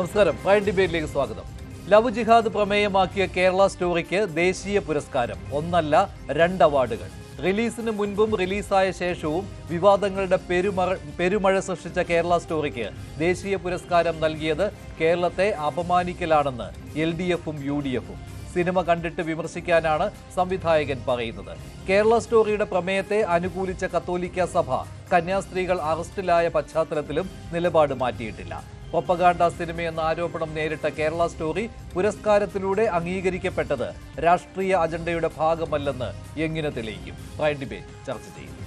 നമസ്കാരം. പ്രൈം ഡിബേറ്റിലേക്ക് സ്വാഗതം. ലവ് ജിഹാദ് പ്രമേയമാക്കിയ കേരള സ്റ്റോറിക്ക് ദേശീയ പുരസ്കാരം. ഒന്നല്ല, 2 അവാർഡുകൾ. റിലീസിന് മുൻപും റിലീസായ ശേഷവും വിവാദങ്ങളുടെ പെരുമഴ സൃഷ്ടിച്ച കേരള സ്റ്റോറിക്ക് ദേശീയ പുരസ്കാരം നൽകിയത് കേരളത്തെ അപമാനിക്കലാണെന്ന് LDFും UDFും. സിനിമ കണ്ടിട്ട് വിമർശിക്കാനാണ് സംവിധായകൻ പറയുന്നത്. കേരള സ്റ്റോറിയുടെ പ്രമേയത്തെ അനുകൂലിച്ച കത്തോലിക്ക സഭ കന്യാസ്ത്രീകൾ അറസ്റ്റിലായ പശ്ചാത്തലത്തിലും നിലപാട് മാറ്റിയിട്ടില്ല. പ്രൊപ്പഗാണ്ട സിനിമയെന്ന ആരോപണം നേരിട്ട കേരള സ്റ്റോറി പുരസ്കാരത്തിലൂടെ അംഗീകരിക്കപ്പെട്ടത് രാഷ്ട്രീയ അജണ്ടയുടെ ഭാഗമല്ലെന്ന് എങ്ങനെ തെളിയിക്കും? പ്രൈം ഡിബേറ്റ് ചർച്ച ചെയ്യും.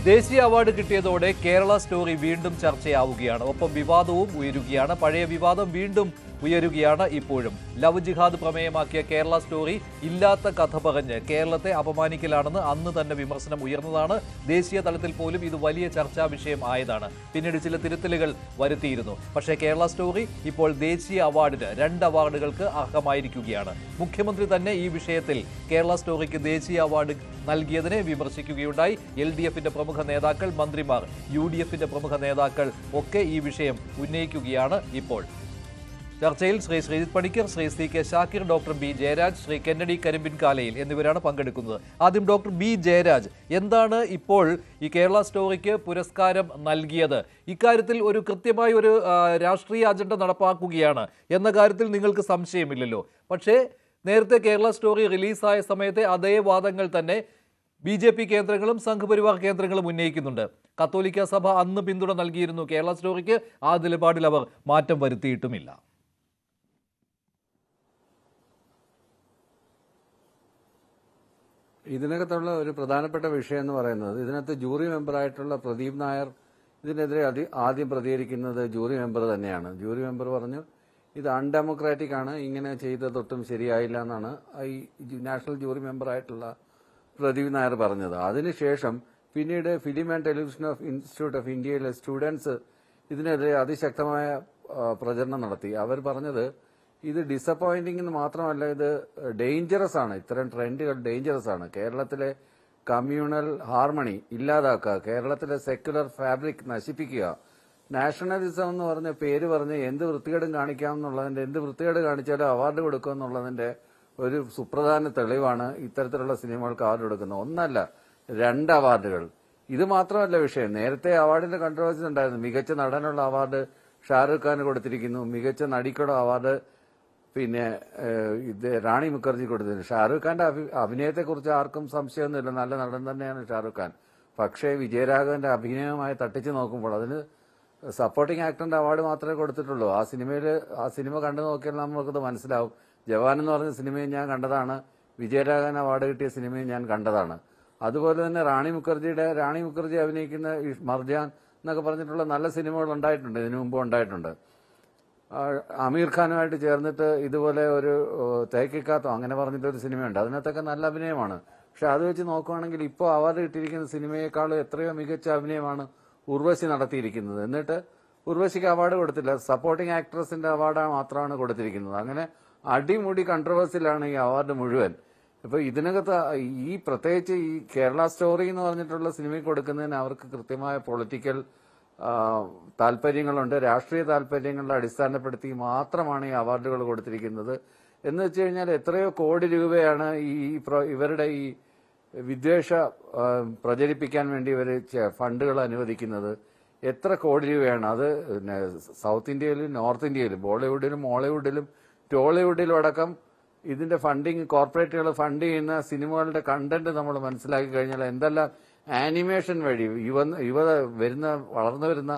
ദേശീയ അവാർഡ് കിട്ടിയതോടെ കേരള സ്റ്റോറി വീണ്ടും ചർച്ചയാവുകയാണ്. ഒപ്പം വിവാദവും ഉയരുകയാണ്. പഴയ വിവാദം വീണ്ടും ഉയരുകയാണ്. ഇപ്പോഴും ലവ് ജിഹാദ് പ്രമേയമാക്കിയ കേരള സ്റ്റോറി ഇല്ലാത്ത കഥ പറഞ്ഞ് കേരളത്തെ അപമാനിക്കലാണെന്ന് അന്ന് തന്നെ വിമർശനം ഉയർന്നതാണ്. ദേശീയ തലത്തിൽ പോലും ഇത് വലിയ ചർച്ചാ വിഷയം ആയതാണ്. പിന്നീട് ചില തിരുത്തലുകൾ വരുത്തിയിരുന്നു. പക്ഷേ കേരള സ്റ്റോറി ഇപ്പോൾ ദേശീയ അവാർഡിന് 2 അവാർഡുകൾക്ക് അർഹമായിരിക്കുകയാണ്. മുഖ്യമന്ത്രി തന്നെ ഈ വിഷയത്തിൽ കേരള സ്റ്റോറിക്ക് ദേശീയ അവാർഡ് നൽകിയതിനെ വിമർശിക്കുകയുണ്ടായി. LDFിന്റെ പ്രമുഖ നേതാക്കൾ, മന്ത്രിമാർ, UDFിന്റെ പ്രമുഖ നേതാക്കൾ ഒക്കെ ഈ വിഷയം ഉന്നയിക്കുകയാണ്. ഇപ്പോൾ ചർച്ചയിൽ Shri Sreejith Panicker, Shri CK Shakir, doctor B Jayaraj, Shri Kennedy Karimpinkalayil എന്നിവരാണ് പങ്കെടുക്കുന്നത്. ആദ്യം ഡോക്ടർ B ജയരാജ്, എന്താണ് ഇപ്പോൾ ഈ കേരള സ്റ്റോറിക്ക് പുരസ്കാരം നൽകിയത്? ഇക്കാര്യത്തിൽ ഒരു കൃത്യമായ ഒരു രാഷ്ട്രീയ അജണ്ട നടപ്പാക്കുകയാണ് എന്ന കാര്യത്തിൽ നിങ്ങൾക്ക് സംശയമില്ലല്ലോ. പക്ഷേ നേരത്തെ കേരള സ്റ്റോറി റിലീസായ സമയത്തെ അതേ വാദങ്ങൾ തന്നെ BJP കേന്ദ്രങ്ങളും സംഘപരിവാർ കേന്ദ്രങ്ങളും ഉന്നയിക്കുന്നുണ്ട്. കത്തോലിക്ക സഭ അന്ന് പിന്തുണ നൽകിയിരുന്നു കേരള സ്റ്റോറിക്ക്. ആ നിലപാടിൽ അവർ മാറ്റം വരുത്തിയിട്ടുമില്ല. ഇതിനകത്തുള്ള ഒരു പ്രധാനപ്പെട്ട വിഷയം എന്ന് പറയുന്നത്, ഇതിനകത്ത് ജൂറി മെമ്പറായിട്ടുള്ള പ്രദീപ് നായർ ഇതിനെതിരെ ആദ്യം പ്രതികരിക്കുന്നത് ജൂറി മെമ്പർ തന്നെയാണ്. ജൂറി മെമ്പർ പറഞ്ഞു ഇത് അൺഡെമോക്രാറ്റിക് ആണ്, ഇങ്ങനെ ചെയ്തതൊട്ടും ശരിയായില്ല എന്നാണ് ഈ നാഷണൽ ജൂറി മെമ്പറായിട്ടുള്ള പ്രദീപ് നായർ പറഞ്ഞത്. അതിനുശേഷം പിന്നീട് film and television institute of ഇന്ത്യയിലെ സ്റ്റുഡൻസ് ഇതിനെതിരെ അതിശക്തമായ പ്രചരണം നടത്തി. അവർ പറഞ്ഞത് ഇത് ഡിസപ്പോയിന്റിംഗ് എന്ന് മാത്രമല്ല, ഇത് ഡേഞ്ചറസ് ആണ്, ഇത്തരം ട്രെൻഡുകൾ ഡേഞ്ചറസ് ആണ്. കേരളത്തിലെ കമ്മ്യൂണൽ ഹാർമണി ഇല്ലാതാക്കുക, കേരളത്തിലെ സെക്യുലർ ഫാബ്രിക് നശിപ്പിക്കുക, നാഷണലിസം എന്ന് പറഞ്ഞ പേര് പറഞ്ഞ് എന്ത് വൃത്തികേടും കാണിക്കാമെന്നുള്ളതിന്റെ, എന്ത് വൃത്തികേട് കാണിച്ചാലും അവാർഡ് കൊടുക്കുമെന്നുള്ളതിന്റെ ഒരു സുപ്രധാന തെളിവാണ് ഇത്തരത്തിലുള്ള സിനിമകൾക്ക് അവാർഡ് കൊടുക്കുന്നത്. ഒന്നല്ല, 2 അവാർഡുകൾ. ഇത് മാത്രമല്ല വിഷയം. നേരത്തെ അവാർഡിന്റെ കൺട്രോവേഴ്സി ഉണ്ടായിരുന്നു. മികച്ച നടനുള്ള അവാർഡ് ഷാരൂഖ് ഖാന് കൊടുത്തിരിക്കുന്നു, മികച്ച നടിക്കുള്ള അവാർഡ് പിന്നെ റാണി മുഖർജി കൊടുത്തിരുന്നു. ഷാരൂഖ് ഖാന്റെ അഭിനയത്തെക്കുറിച്ച് ആർക്കും സംശയമൊന്നുമില്ല, നല്ല നടൻ തന്നെയാണ് ഷാരൂഖ് ഖാൻ. പക്ഷേ വിജയരാഘവന്റെ അഭിനയവുമായി തട്ടിച്ചു നോക്കുമ്പോൾ അതിന് സപ്പോർട്ടിംഗ് ആക്ടറിന്റെ അവാർഡ് മാത്രമേ കൊടുത്തിട്ടുള്ളൂ. ആ സിനിമ കണ്ടു നോക്കിയാൽ നമുക്കത് മനസ്സിലാവും. ജവാൻ എന്ന് പറഞ്ഞ സിനിമയും ഞാൻ കണ്ടതാണ്, വിജയരാഘവൻ അവാർഡ് കിട്ടിയ സിനിമയും ഞാൻ കണ്ടതാണ്. അതുപോലെ തന്നെ റാണി മുഖർജി അഭിനയിക്കുന്ന മർജാൻ എന്നൊക്കെ പറഞ്ഞിട്ടുള്ള നല്ല സിനിമകൾ ഉണ്ടായിട്ടുണ്ട്, ഇതിനു മുമ്പ് ഉണ്ടായിട്ടുണ്ട്. അമീർ ഖാനുമായിട്ട് ചേർന്നിട്ട് ഇതുപോലെ ഒരു തേക്കിക്കാത്തോ അങ്ങനെ പറഞ്ഞിട്ടൊരു സിനിമയുണ്ട്, അതിനകത്തൊക്കെ നല്ല അഭിനയമാണ്. പക്ഷെ അത് വെച്ച് നോക്കുകയാണെങ്കിൽ ഇപ്പോൾ അവാർഡ് കിട്ടിയിരിക്കുന്ന സിനിമയെക്കാളും എത്രയോ മികച്ച അഭിനയമാണ് ഉർവശി നടത്തിയിരിക്കുന്നത്. എന്നിട്ട് ഉർവശിക്ക് അവാർഡ് കൊടുത്തില്ല, സപ്പോർട്ടിംഗ് ആക്ട്രസിന്റെ അവാർഡ് മാത്രമാണ് കൊടുത്തിരിക്കുന്നത്. അങ്ങനെ അടിമുടി കൺട്രവേഴ്സിലാണ് ഈ അവാർഡ് മുഴുവൻ. ഇപ്പൊ ഇതിനകത്ത് പ്രത്യേകിച്ച് ഈ കേരള സ്റ്റോറി എന്ന് പറഞ്ഞിട്ടുള്ള സിനിമയ്ക്ക് കൊടുക്കുന്നതിന് അവർക്ക് കൃത്യമായ പൊളിറ്റിക്കൽ താല്പര്യങ്ങളുണ്ട്, രാഷ്ട്രീയ താല്പര്യങ്ങളുടെ അടിസ്ഥാനപ്പെടുത്തി മാത്രമാണ് ഈ അവാർഡുകൾ കൊടുത്തിരിക്കുന്നത്. എന്ന് വെച്ച് കഴിഞ്ഞാൽ എത്രയോ കോടി രൂപയാണ് ഇവരുടെ ഈ വിദ്വേഷ പ്രചരിപ്പിക്കാൻ വേണ്ടി ഇവർ ഫണ്ടുകൾ അനുവദിക്കുന്നത്. എത്ര കോടി രൂപയാണ് അത്? സൗത്ത് ഇന്ത്യയിലും നോർത്ത് ഇന്ത്യയിലും ബോളിവുഡിലും ഹോളിവുഡിലും ടോളിവുഡിലും അടക്കം ഇതിന്റെ ഫണ്ടിങ്, കോർപ്പറേറ്റുകൾ ഫണ്ട് ചെയ്യുന്ന സിനിമകളുടെ കണ്ടന്റ് നമ്മൾ മനസ്സിലാക്കി കഴിഞ്ഞാൽ എന്തെല്ലാം ആനിമേഷൻ വഴി വളർന്നു വരുന്ന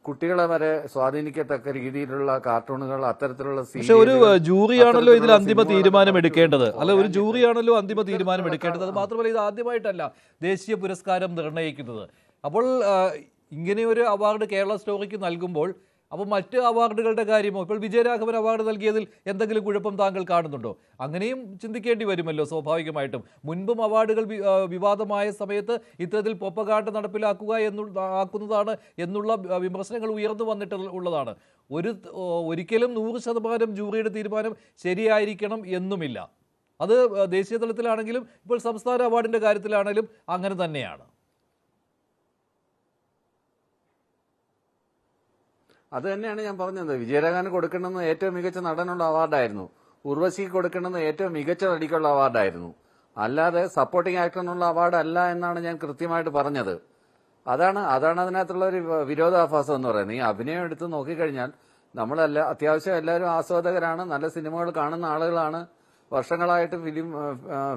കുട്ടികളെ വരെ സ്വാധീനിക്കത്തക്ക രീതിയിലുള്ള കാർട്ടൂണുകൾ, അത്തരത്തിലുള്ള ഒരു ജൂറിയാണല്ലോ ഇതിൽ അന്തിമ തീരുമാനം എടുക്കേണ്ടത്. അല്ല, ഒരു ജൂറിയാണല്ലോ അന്തിമ തീരുമാനം എടുക്കേണ്ടത്. അത് മാത്രമല്ല, ഇത് ആദ്യമായിട്ടല്ല ദേശീയ പുരസ്കാരം നിർണ്ണയിക്കുന്നത്. അപ്പോൾ ഇങ്ങനെയൊരു അവാർഡ് കേരള സ്റ്റോറിക്ക് നൽകുമ്പോൾ അപ്പോൾ മറ്റ് അവാർഡുകളുടെ കാര്യമോ, ഇപ്പോൾ വിജയരാഘവൻ അവാർഡ് നൽകിയതിൽ എന്തെങ്കിലും കുഴപ്പം താങ്കൾ കാണുന്നുണ്ടോ? അങ്ങനെയും ചിന്തിക്കേണ്ടി വരുമല്ലോ സ്വാഭാവികമായിട്ടും. മുൻപും അവാർഡുകൾ വിവാദമായ സമയത്ത് ഇത്തരത്തിൽ പ്രൊപ്പഗാൻഡ നടപ്പിലാക്കുക ആക്കുന്നതാണ് എന്നുള്ള വിമർശനങ്ങൾ ഉയർന്നു വന്നിട്ടുള്ളതാണ്. ഒരിക്കലും 100% ജൂറിയുടെ തീരുമാനം ശരിയായിരിക്കണം എന്നുമില്ല. അത് ദേശീയ തലത്തിലാണെങ്കിലും ഇപ്പോൾ സംസ്ഥാന അവാർഡിൻ്റെ കാര്യത്തിലാണെങ്കിലും അങ്ങനെ തന്നെയാണ്. അത് തന്നെയാണ് ഞാൻ പറഞ്ഞത്. വിജയരാഘവന് കൊടുക്കേണ്ടുന്ന ഏറ്റവും മികച്ച നടനുള്ള അവാർഡായിരുന്നു. ഉർവശിക്ക് കൊടുക്കേണ്ടുന്ന ഏറ്റവും മികച്ച നടിക്കുള്ള അവാർഡായിരുന്നു. അല്ലാതെ സപ്പോർട്ടിംഗ് ആക്ടറിനുള്ള അവാർഡ് അല്ല എന്നാണ് ഞാൻ കൃത്യമായിട്ട് പറഞ്ഞത്. അതാണ് അതിനകത്തുള്ള ഒരു വിരോധാഭാസം എന്ന് പറയുന്നത്. ഈ അഭിനയം എടുത്ത് നോക്കിക്കഴിഞ്ഞാൽ അത്യാവശ്യം എല്ലാവരും ആസ്വാദകരാണ്, നല്ല സിനിമകൾ കാണുന്ന ആളുകളാണ്, വർഷങ്ങളായിട്ട്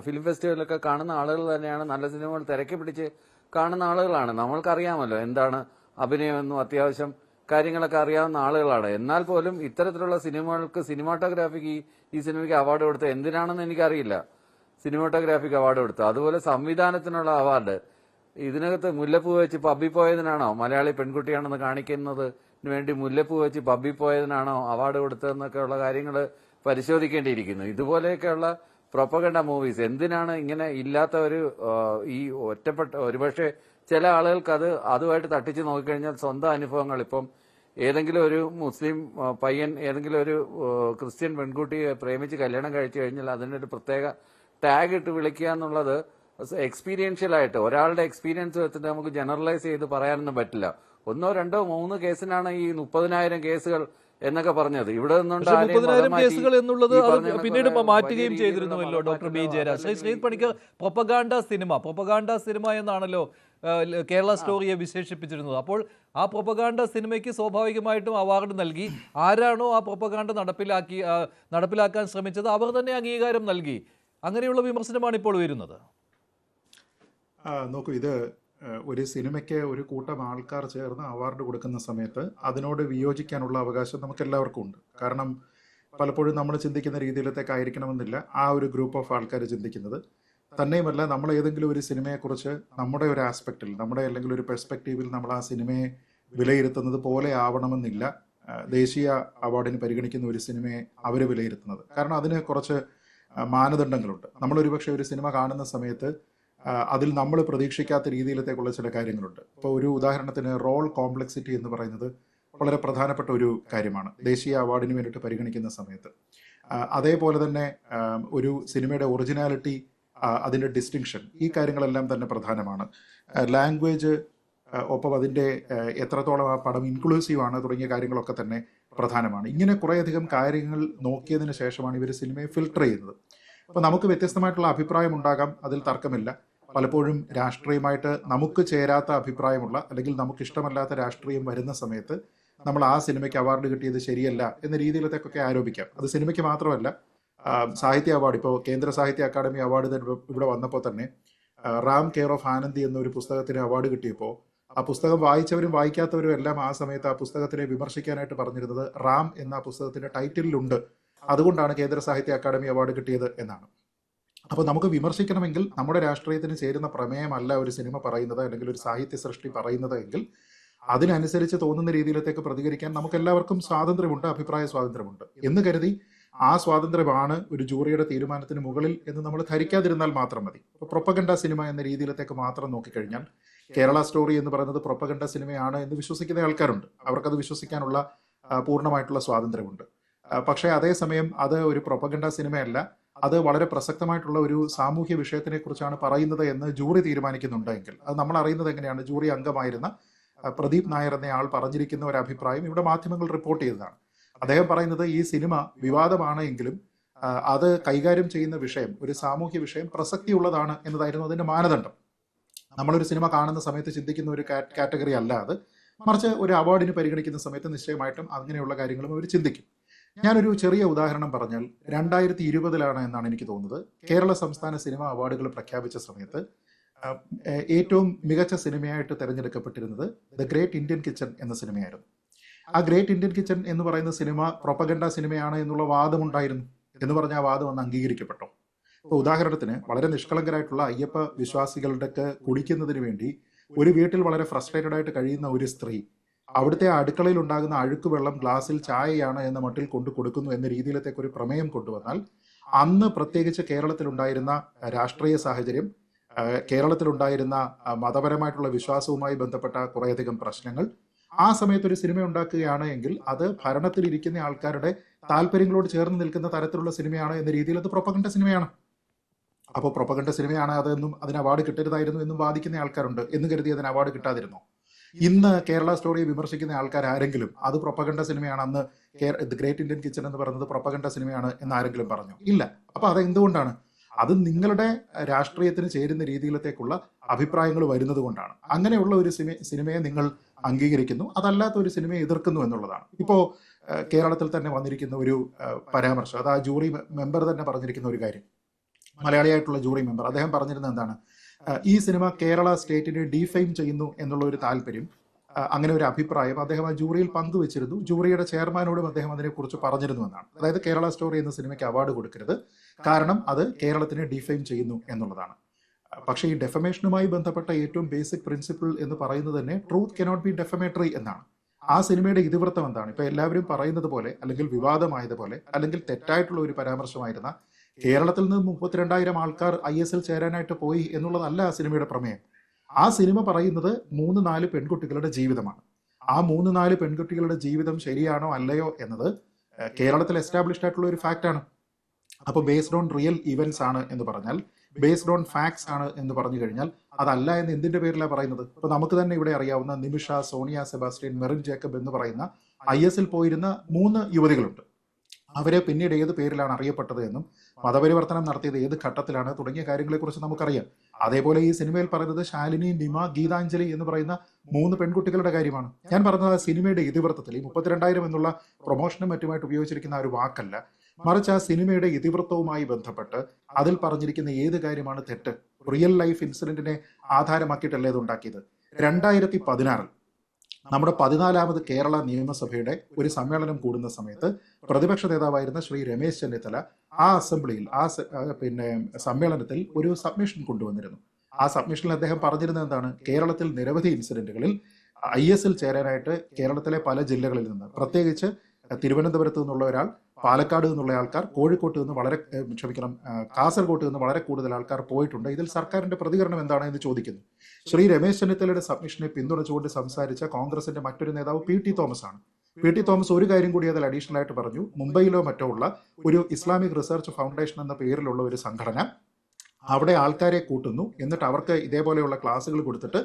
ഫിലിം ഫെസ്റ്റിവലൊക്കെ കാണുന്ന ആളുകൾ തന്നെയാണ്, നല്ല സിനിമകൾ തിരക്കി പിടിച്ച് കാണുന്ന ആളുകളാണ്. നമ്മൾക്കറിയാമല്ലോ എന്താണ് അഭിനയമെന്നും അത്യാവശ്യം കാര്യങ്ങളൊക്കെ അറിയാവുന്ന ആളുകളാണ്. എന്നാൽ പോലും ഇത്തരത്തിലുള്ള സിനിമകൾക്ക് സിനിമാറ്റോഗ്രാഫിക്ക് ഈ സിനിമയ്ക്ക് അവാർഡ് കൊടുത്തത് എന്തിനാണെന്ന് എനിക്കറിയില്ല. സിനിമാറ്റോഗ്രാഫിക്ക് അവാർഡ് കൊടുത്തു. അതുപോലെ സംവിധാനത്തിനുള്ള അവാർഡ് ഇതിനകത്ത് മുല്ലപ്പൂ വെച്ച് പബ്ബി പോയതിനാണോ, മലയാളി പെൺകുട്ടിയാണെന്ന് കാണിക്കുന്നതിന് വേണ്ടി മുല്ലപ്പൂ വെച്ച് പബ്ബി പോയതിനാണോ അവാർഡ് കൊടുത്തതെന്നൊക്കെയുള്ള കാര്യങ്ങൾ പരിശോധിക്കേണ്ടിയിരിക്കുന്നു. ഇതുപോലെയൊക്കെയുള്ള പ്രൊപ്പഗണ്ട മൂവീസ് എന്തിനാണ് ഇങ്ങനെ ഇല്ലാത്ത ഈ ഒറ്റപ്പെട്ട ഒരുപക്ഷെ ചില ആളുകൾക്ക് അതുമായിട്ട് തട്ടിച്ച് നോക്കിക്കഴിഞ്ഞാൽ സ്വന്തം അനുഭവങ്ങൾ, ഇപ്പം ഏതെങ്കിലും ഒരു മുസ്ലിം പയ്യൻ ഏതെങ്കിലും ഒരു ക്രിസ്ത്യൻ പെൺകുട്ടിയെ പ്രേമിച്ച് കല്യാണം കഴിച്ചു കഴിഞ്ഞാൽ അതിനൊരു പ്രത്യേക ടാഗ് ഇട്ട് വിളിക്കുക എന്നുള്ളത് എക്സ്പീരിയൻഷ്യലായിട്ട് ഒരാളുടെ എക്സ്പീരിയൻസ് വെച്ചിട്ട് നമുക്ക് ജനറലൈസ് ചെയ്ത് പറയാനൊന്നും പറ്റില്ല. 1, 2, 3 കേസിനാണ് ഈ 30,000 കേസുകൾ എന്നൊക്കെ പറഞ്ഞത്. ഇവിടെ 30,000 കേസുകൾ എന്നുള്ളത് പിന്നീട് മാറ്റുകയും ചെയ്തിരുന്നുവല്ലോ doctor B Jayaraj. Shri Panicker, propaganda cinema എന്നാണല്ലോ കേരള സ്റ്റോറിയെ വിശേഷിപ്പിച്ചിരുന്നത്. അപ്പോൾ ആ പ്രൊപ്പഗാൻഡ സിനിമയ്ക്ക് സ്വാഭാവികമായിട്ടും അവാർഡ് നൽകി. ആരാണോ ആ പ്രൊപ്പഗാൻഡ നടപ്പിലാക്കാൻ ശ്രമിച്ചത് അവർ തന്നെ അംഗീകാരം നൽകി. അങ്ങനെയുള്ള വിമർശനമാണ് ഇപ്പോൾ വരുന്നത്. നോക്കൂ, ഇത് ഒരു സിനിമയ്ക്ക് ഒരു കൂട്ടം ആൾക്കാർ ചേർന്ന് അവാർഡ് കൊടുക്കുന്ന സമയത്ത് അതിനോട് വിയോജിക്കാനുള്ള അവകാശം നമുക്ക് എല്ലാവർക്കും ഉണ്ട്. കാരണം പലപ്പോഴും നമ്മൾ ചിന്തിക്കുന്ന രീതിയിലത്തേക്കായിരിക്കണമെന്നില്ല ആ ഒരു ഗ്രൂപ്പ് ഓഫ് ആൾക്കാർ ചിന്തിക്കുന്നത്. തന്നെയുമല്ല, നമ്മൾ ഏതെങ്കിലും ഒരു സിനിമയെക്കുറിച്ച് നമ്മുടെ ഒരു ആസ്പെക്റ്റിൽ, നമ്മുടെ അല്ലെങ്കിൽ ഒരു പെർസ്പെക്റ്റീവിൽ നമ്മൾ ആ സിനിമയെ വിലയിരുത്തുന്നത് പോലെ ആവണമെന്നില്ല ദേശീയ അവാർഡിന് പരിഗണിക്കുന്ന ഒരു സിനിമയെ അവർ വിലയിരുത്തുന്നത്. കാരണം അതിന് കുറച്ച് മാനദണ്ഡങ്ങളുണ്ട്. നമ്മളൊരു പക്ഷേ ഒരു സിനിമ കാണുന്ന സമയത്ത് അതിൽ നമ്മൾ പ്രതീക്ഷിക്കാത്ത രീതിയിലത്തേക്കുള്ള ചില കാര്യങ്ങളുണ്ട്. ഇപ്പോൾ ഒരു ഉദാഹരണത്തിന് റോൾ കോംപ്ലക്സിറ്റി എന്ന് പറയുന്നത് വളരെ പ്രധാനപ്പെട്ട ഒരു കാര്യമാണ് ദേശീയ അവാർഡിന് വേണ്ടിയിട്ട് പരിഗണിക്കുന്ന സമയത്ത്. അതേപോലെ തന്നെ ഒരു സിനിമയുടെ ഒറിജിനാലിറ്റി, അതിൻ്റെ ഡിസ്റ്റിങ്ഷൻ, ഈ കാര്യങ്ങളെല്ലാം തന്നെ പ്രധാനമാണ്. ലാംഗ്വേജ്, ഒപ്പം അതിൻ്റെ എത്രത്തോളം ആ പടം ഇൻക്ലൂസീവ് ആണ് തുടങ്ങിയ കാര്യങ്ങളൊക്കെ തന്നെ പ്രധാനമാണ്. ഇങ്ങനെ കുറേയധികം കാര്യങ്ങൾ നോക്കിയതിന് ശേഷമാണ് ഇവർ സിനിമയെ ഫിൽട്ടർ ചെയ്യുന്നത്. അപ്പോൾ നമുക്ക് വ്യത്യസ്തമായിട്ടുള്ള അഭിപ്രായം ഉണ്ടാകാം, അതിൽ തർക്കമില്ല. പലപ്പോഴും രാഷ്ട്രീയമായിട്ട് നമുക്ക് ചേരാത്ത അഭിപ്രായമുള്ള അല്ലെങ്കിൽ നമുക്ക് ഇഷ്ടമല്ലാത്ത രാഷ്ട്രീയം വരുന്ന സമയത്ത് നമ്മൾ ആ സിനിമയ്ക്ക് അവാർഡ് കിട്ടിയത് ശരിയല്ല എന്ന രീതിയിലത്തേക്കൊക്കെ ആരോപിക്കാം. അത് സിനിമയ്ക്ക് മാത്രമല്ല, സാഹിത്യ അവാർഡ്, ഇപ്പോൾ കേന്ദ്ര സാഹിത്യ അക്കാദമി അവാർഡ് ഇവിടെ വന്നപ്പോൾ തന്നെ റാം കെയർ ഓഫ് ആനന്ദി എന്നൊരു പുസ്തകത്തിന് അവാർഡ് കിട്ടിയപ്പോൾ ആ പുസ്തകം വായിച്ചവരും വായിക്കാത്തവരും എല്ലാം ആ സമയത്ത് ആ പുസ്തകത്തിനെ വിമർശിക്കാനായിട്ട് പറഞ്ഞിരുന്നത് റാം എന്ന പുസ്തകത്തിന്റെ ടൈറ്റിലുണ്ട്, അതുകൊണ്ടാണ് കേന്ദ്ര സാഹിത്യ അക്കാദമി അവാർഡ് കിട്ടിയത് എന്നാണ്. അപ്പോൾ നമുക്ക് വിമർശിക്കണമെങ്കിൽ നമ്മുടെ രാഷ്ട്രീയത്തിന് ചേരുന്ന പ്രമേയമല്ല ഒരു സിനിമ പറയുന്നത് അല്ലെങ്കിൽ ഒരു സാഹിത്യ സൃഷ്ടി പറയുന്നത് എങ്കിൽ അതിനനുസരിച്ച് തോന്നുന്ന രീതിയിലത്തേക്ക് പ്രതികരിക്കാൻ നമുക്ക് എല്ലാവർക്കും സ്വാതന്ത്ര്യമുണ്ട്, അഭിപ്രായ സ്വാതന്ത്ര്യമുണ്ട് എന്ന് കരുതി ആ സ്വാതന്ത്ര്യമാണ് ഒരു ജൂറിയുടെ തീരുമാനത്തിന് മുകളിൽ എന്ന് നമ്മൾ ധരിക്കാതിരുന്നാൽ മാത്രം മതി. ഇപ്പോൾ പ്രൊപ്പഗണ്ട സിനിമ എന്ന രീതിയിലത്തേക്ക് മാത്രം നോക്കിക്കഴിഞ്ഞാൽ കേരള സ്റ്റോറി എന്ന് പറയുന്നത് പ്രൊപ്പഗണ്ട സിനിമയാണ് എന്ന് വിശ്വസിക്കുന്ന ആൾക്കാരുണ്ട്. അവർക്കത് വിശ്വസിക്കാനുള്ള പൂർണ്ണമായിട്ടുള്ള സ്വാതന്ത്ര്യമുണ്ട്. പക്ഷേ അതേസമയം അത് ഒരു പ്രൊപ്പഗണ്ട സിനിമയല്ല, അത് വളരെ പ്രസക്തമായിട്ടുള്ള ഒരു സാമൂഹ്യ വിഷയത്തിനെ കുറിച്ചാണ് പറയുന്നത് എന്ന് ജൂറി തീരുമാനിക്കുന്നുണ്ടെങ്കിൽ അത് നമ്മൾ അറിയുന്നത് എങ്ങനെയാണ്? ജൂറി അംഗമായിരുന്ന പ്രദീപ് നായർ എന്നയാൾ പറഞ്ഞിരിക്കുന്ന ഒരു അഭിപ്രായം ഇവിടെ മാധ്യമങ്ങൾ റിപ്പോർട്ട് ചെയ്തതാണ്. അദ്ദേഹം പറയുന്നത് ഈ സിനിമ വിവാദമാണ് എങ്കിലും അത് കൈകാര്യം ചെയ്യുന്ന വിഷയം, ഒരു സാമൂഹ്യ വിഷയം പ്രസക്തിയുള്ളതാണ് എന്നതായിരുന്നു അതിന്റെ മാനദണ്ഡം. നമ്മളൊരു സിനിമ കാണുന്ന സമയത്ത് ചിന്തിക്കുന്ന ഒരു കാറ്റഗറി അല്ല അത്, മറിച്ച് ഒരു അവാർഡിന് പരിഗണിക്കുന്ന സമയത്ത് നിശ്ചയമായിട്ടും അങ്ങനെയുള്ള കാര്യങ്ങളും അവർ ചിന്തിക്കും. ഞാനൊരു ചെറിയ ഉദാഹരണം പറഞ്ഞാൽ 2020 എന്നാണ് എനിക്ക് തോന്നുന്നത്, കേരള സംസ്ഥാന സിനിമാ അവാർഡുകൾ പ്രഖ്യാപിച്ച സമയത്ത് ഏറ്റവും മികച്ച സിനിമയായിട്ട് തിരഞ്ഞെടുക്കപ്പെട്ടിരുന്നത് ദ ഗ്രേറ്റ് ഇന്ത്യൻ കിച്ചൺ എന്ന സിനിമയായിരുന്നു. ആ ഗ്രേറ്റ് ഇന്ത്യൻ കിച്ചൺ എന്ന് പറയുന്ന സിനിമ പ്രൊപ്പഗണ്ട സിനിമയാണ് എന്നുള്ള വാദമുണ്ടായിരുന്നു. എന്ന് പറഞ്ഞ ആ വാദം അന്ന് അംഗീകരിക്കപ്പെട്ടോ? ഇപ്പോൾ ഉദാഹരണത്തിന് വളരെ നിഷ്കളങ്കരായിട്ടുള്ള അയ്യപ്പ വിശ്വാസികളുടെ കുടിക്കുന്നതിന് വേണ്ടി ഒരു വീട്ടിൽ വളരെ ഫ്രസ്ട്രേറ്റഡ് ആയിട്ട് കഴിയുന്ന ഒരു സ്ത്രീ അവിടുത്തെ അടുക്കളയിൽ ഉണ്ടാകുന്ന അഴുക്ക് വെള്ളം ഗ്ലാസ്സിൽ ചായയാണ് എന്ന മട്ടിൽ കൊണ്ടു കൊടുക്കുന്നു എന്ന രീതിയിലത്തേക്ക് ഒരു പ്രമേയം കൊണ്ടുവന്നാൽ അന്ന് പ്രത്യേകിച്ച് കേരളത്തിലുണ്ടായിരുന്ന രാഷ്ട്രീയ സാഹചര്യം, കേരളത്തിലുണ്ടായിരുന്ന മതപരമായിട്ടുള്ള വിശ്വാസവുമായി ബന്ധപ്പെട്ട കുറേയധികം പ്രശ്നങ്ങൾ, ആ സമയത്ത് ഒരു സിനിമ ഉണ്ടാക്കുകയാണ് എങ്കിൽ അത് ഭരണത്തിലിരിക്കുന്ന ആൾക്കാരുടെ താല്പര്യങ്ങളോട് ചേർന്ന് നിൽക്കുന്ന തരത്തിലുള്ള സിനിമയാണ് എന്ന രീതിയിൽ അത് പ്രൊപ്പഗണ്ട സിനിമയാണ്. അപ്പോൾ പ്രൊപ്പഗണ്ട സിനിമയാണ് അതെന്നും അതിന് അവാർഡ് കിട്ടരുതായിരുന്നു എന്നും വാദിക്കുന്ന ആൾക്കാരുണ്ട്. എന്ന് കരുതി അതിന് അവാർഡ് കിട്ടാതിരുന്നു. ഇന്ന് കേരള സ്റ്റോറിയെ വിമർശിക്കുന്ന ആൾക്കാർ ആരെങ്കിലും അത് പ്രൊപ്പഗണ്ട സിനിമയാണ്, അന്ന് ദി ഗ്രേറ്റ് ഇന്ത്യൻ കിച്ചൺ എന്ന് പറയുന്നത് പ്രൊപ്പഗണ്ട സിനിമയാണ് എന്ന് ആരെങ്കിലും പറഞ്ഞു? ഇല്ല. അപ്പൊ അത് എന്തുകൊണ്ടാണ്? അത് നിങ്ങളുടെ രാഷ്ട്രീയത്തിന് ചേരുന്ന രീതിയിലത്തേക്കുള്ള അഭിപ്രായങ്ങൾ വരുന്നത് കൊണ്ടാണ്. അങ്ങനെയുള്ള ഒരു സിനിമയെ നിങ്ങൾ അംഗീകരിക്കുന്നു, അതല്ലാത്ത ഒരു സിനിമയെ എതിർക്കുന്നു എന്നുള്ളതാണ്. ഇപ്പോ കേരളത്തിൽ തന്നെ വന്നിരിക്കുന്ന ഒരു പരാമർശം, അത് ആ ജൂറി മെമ്പർ തന്നെ പറഞ്ഞിരിക്കുന്ന ഒരു കാര്യം, മലയാളിയായിട്ടുള്ള ജൂറി മെമ്പർ അദ്ദേഹം പറഞ്ഞിരുന്നത് എന്താണ്? ഈ സിനിമ കേരള സ്റ്റേറ്റിനെ ഡീഫെയിം ചെയ്യുന്നു എന്നുള്ള ഒരു താല്പര്യം, അങ്ങനെ ഒരു അഭിപ്രായം അദ്ദേഹം ആ ജൂറിയിൽ പങ്കുവച്ചിരുന്നു. ജൂറിയുടെ ചെയർമാനോടും അദ്ദേഹം അതിനെക്കുറിച്ച് പറഞ്ഞിരുന്നു എന്നാണ്. അതായത് കേരള സ്റ്റോറി എന്ന സിനിമയ്ക്ക് അവാർഡ് കൊടുക്കരുത്, കാരണം അത് കേരളത്തിനെ ഡീഫെയിം ചെയ്യുന്നു എന്നുള്ളതാണ്. പക്ഷേ ഈ ഡെഫമേഷനുമായി ബന്ധപ്പെട്ട ഏറ്റവും ബേസിക് പ്രിൻസിപ്പിൾ എന്ന് പറയുന്നത് തന്നെ ട്രൂത്ത് കനോട്ട് ബി ഡെഫമേറ്ററി എന്നാണ്. ആ സിനിമയുടെ ഇതിവൃത്തം എന്താണ്? ഇപ്പൊ എല്ലാവരും പറയുന്നത് പോലെ, അല്ലെങ്കിൽ വിവാദമായതുപോലെ, അല്ലെങ്കിൽ തെറ്റായിട്ടുള്ള ഒരു പരാമർശമായിരുന്ന കേരളത്തിൽ നിന്ന് 32,000 ആൾക്കാർ IS ചേരാനായിട്ട് പോയി എന്നുള്ളതല്ല ആ സിനിമയുടെ പ്രമേയം. ആ സിനിമ പറയുന്നത് 3-4 പെൺകുട്ടികളുടെ ജീവിതമാണ്. ആ 3-4 പെൺകുട്ടികളുടെ ജീവിതം ശരിയാണോ അല്ലയോ എന്നത് കേരളത്തിൽ എസ്റ്റാബ്ലിഷ്ഡ് ആയിട്ടുള്ള ഒരു ഫാക്റ്റ് ആണ്. അപ്പൊ ബേസ്ഡ് ഓൺ റിയൽ ഇവന്റ്സ് ആണ് എന്ന് പറഞ്ഞാൽ, ബേസ്ഡ് ഓൺ ഫാക്ട്സ് ആണ് എന്ന് പറഞ്ഞു കഴിഞ്ഞാൽ അതല്ല എന്ന് എന്തിന്റെ പേരിലാണ് പറയുന്നത്? ഇപ്പൊ നമുക്ക് തന്നെ ഇവിടെ അറിയാവുന്ന നിമിഷ, സോണിയ സെബാസ്റ്റ്യൻ, മെറിൻ ജേക്കബ് എന്ന് പറയുന്ന IS പോയിരുന്ന 3 യുവതികളുണ്ട്. അവരെ പിന്നീട് ഏത് പേരിലാണ് അറിയപ്പെട്ടത് എന്നും മതപരിവർത്തനം നടത്തിയത് ഏത് ഘട്ടത്തിലാണ് തുടങ്ങിയ കാര്യങ്ങളെക്കുറിച്ച് നമുക്കറിയാം. അതേപോലെ ഈ സിനിമയിൽ പറയുന്നത് ശാലിനി, നിമ, ഗീതാഞ്ജലി എന്ന് പറയുന്ന 3 പെൺകുട്ടികളുടെ കാര്യമാണ്. ഞാൻ പറഞ്ഞത് ആ സിനിമയുടെ ഇതിവൃത്തത്തിൽ ഈ 32,000 എന്നുള്ള പ്രൊമോഷനും മറ്റുമായിട്ട് ഉപയോഗിച്ചിരിക്കുന്ന ഒരു വാക്കല്ല, മറിച്ച് ആ സിനിമയുടെ ഇതിവൃത്തവുമായി ബന്ധപ്പെട്ട് അതിൽ പറഞ്ഞിരിക്കുന്ന ഏത് കാര്യമാണ് തെറ്റ്? റിയൽ ലൈഫ് ഇൻസിഡന്റിനെ ആധാരമാക്കിയിട്ടല്ലേ ഇത് ഉണ്ടാക്കിയത്? 2016 നമ്മുടെ 14ാമത് കേരള നിയമസഭയുടെ ഒരു സമ്മേളനം കൂടുന്ന സമയത്ത് പ്രതിപക്ഷ നേതാവായിരുന്ന ശ്രീ രമേശ് ചെന്നിത്തല ആ അസംബ്ലിയിൽ സമ്മേളനത്തിൽ ഒരു സബ്മിഷൻ കൊണ്ടുവന്നിരുന്നു. ആ സബ്മിഷനിൽ അദ്ദേഹം പറഞ്ഞിരുന്നത് എന്താണ്? കേരളത്തിൽ നിരവധി ഇൻസിഡന്റുകളിൽ IS ചേരാനായിട്ട് കേരളത്തിലെ പല ജില്ലകളിൽ നിന്ന്, പ്രത്യേകിച്ച് തിരുവനന്തപുരത്ത് നിന്നുള്ള ഒരാൾ, പാലക്കാട് നിന്നുള്ള ആൾക്കാർ, കോഴിക്കോട്ട് നിന്ന് കാസർഗോട്ട് നിന്ന് വളരെ കൂടുതൽ ആൾക്കാർ പോയിട്ടുണ്ട്. ഇതിൽ സർക്കാരിന്റെ പ്രതികരണം എന്താണ് എന്ന് ചോദിക്കുന്നു. ശ്രീ രമേശ് ചെന്നിത്തലയുടെ സബ്മിഷനെ പിന്തുണച്ചുകൊണ്ട് സംസാരിച്ച കോൺഗ്രസിന്റെ മറ്റൊരു നേതാവ് PT തോമസ് ആണ്. PT തോമസ് ഒരു കാര്യം കൂടി അതിൽ അഡീഷണൽ ആയിട്ട് പറഞ്ഞു. മുംബൈയിലോ മറ്റോ ഉള്ള ഒരു ഇസ്ലാമിക് റിസർച്ച് ഫൗണ്ടേഷൻ എന്ന പേരിലുള്ള ഒരു സംഘടന അവിടെ ആൾക്കാരെ കൂട്ടുന്നു, എന്നിട്ട് അവർക്ക് ഇതേപോലെയുള്ള ക്ലാസ്സുകൾ കൊടുത്തിട്ട്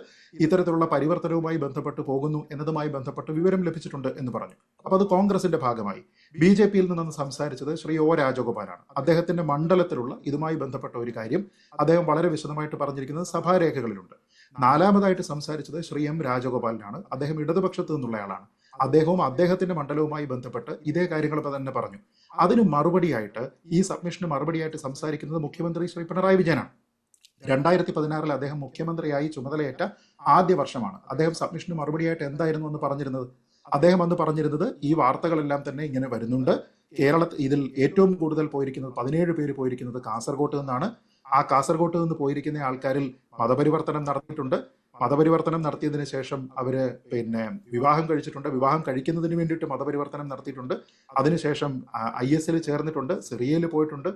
ഇത്തരത്തിലുള്ള പരിവർത്തനവുമായി ബന്ധപ്പെട്ട് പോകുന്നു എന്നതുമായി ബന്ധപ്പെട്ട് വിവരം ലഭിച്ചിട്ടുണ്ട് എന്ന് പറഞ്ഞു. അപ്പൊ അത് കോൺഗ്രസിന്റെ ഭാഗമായി. BJPയിൽ നിന്ന് സംസാരിച്ചത് ശ്രീ O രാജഗോപാലാണ്. അദ്ദേഹത്തിന്റെ മണ്ഡലത്തിലുള്ള ഇതുമായി ബന്ധപ്പെട്ട ഒരു കാര്യം അദ്ദേഹം വളരെ വിശദമായിട്ട് പറഞ്ഞിരിക്കുന്നത് സഭാരേഖകളിലുണ്ട്. 4ാമതായിട്ട് സംസാരിച്ചത് ശ്രീ M രാജഗോപാലിനാണ്. അദ്ദേഹം ഇടതുപക്ഷത്ത് നിന്നുള്ളയാളാണ്. അദ്ദേഹവും അദ്ദേഹത്തിന്റെ മണ്ഡലവുമായി ബന്ധപ്പെട്ട് ഇതേ കാര്യങ്ങൾ തന്നെ പറഞ്ഞു. അതിന് മറുപടിയായിട്ട്, ഈ സബ്മിഷന് മറുപടിയായിട്ട് സംസാരിക്കുന്നത് മുഖ്യമന്ത്രി ശ്രീ പിണറായി വിജയനാണ്. 2016 അദ്ദേഹം മുഖ്യമന്ത്രിയായി ചുമതലയേറ്റ ആദ്യ വർഷമാണ്. അദ്ദേഹം സബ്മിഷന് മറുപടിയായിട്ട് എന്തായിരുന്നു എന്ന് പറഞ്ഞിരുന്നത്? അദ്ദേഹം അന്ന് പറഞ്ഞിരുന്നത് ഈ വാർത്തകളെല്ലാം തന്നെ ഇങ്ങനെ വരുന്നുണ്ട്. കേരളത്തിൽ ഇതിൽ ഏറ്റവും കൂടുതൽ പോയിരിക്കുന്നത് 17 പേര് പോയിരിക്കുന്നത് കാസർഗോട്ട് നിന്നാണ്. ആ കാസർഗോട്ട് നിന്ന് പോയിരിക്കുന്ന ആൾക്കാരിൽ മതപരിവർത്തനം നടത്തിയിട്ടുണ്ട്. മതപരിവർത്തനം നടത്തിയതിനു ശേഷം അവര് വിവാഹം കഴിച്ചിട്ടുണ്ട്. വിവാഹം കഴിക്കുന്നതിന് വേണ്ടിയിട്ട് മതപരിവർത്തനം നടത്തിയിട്ടുണ്ട്. അതിനുശേഷം IS ചേർന്നിട്ടുണ്ട്, സിറിയയിൽ പോയിട്ടുണ്ട്,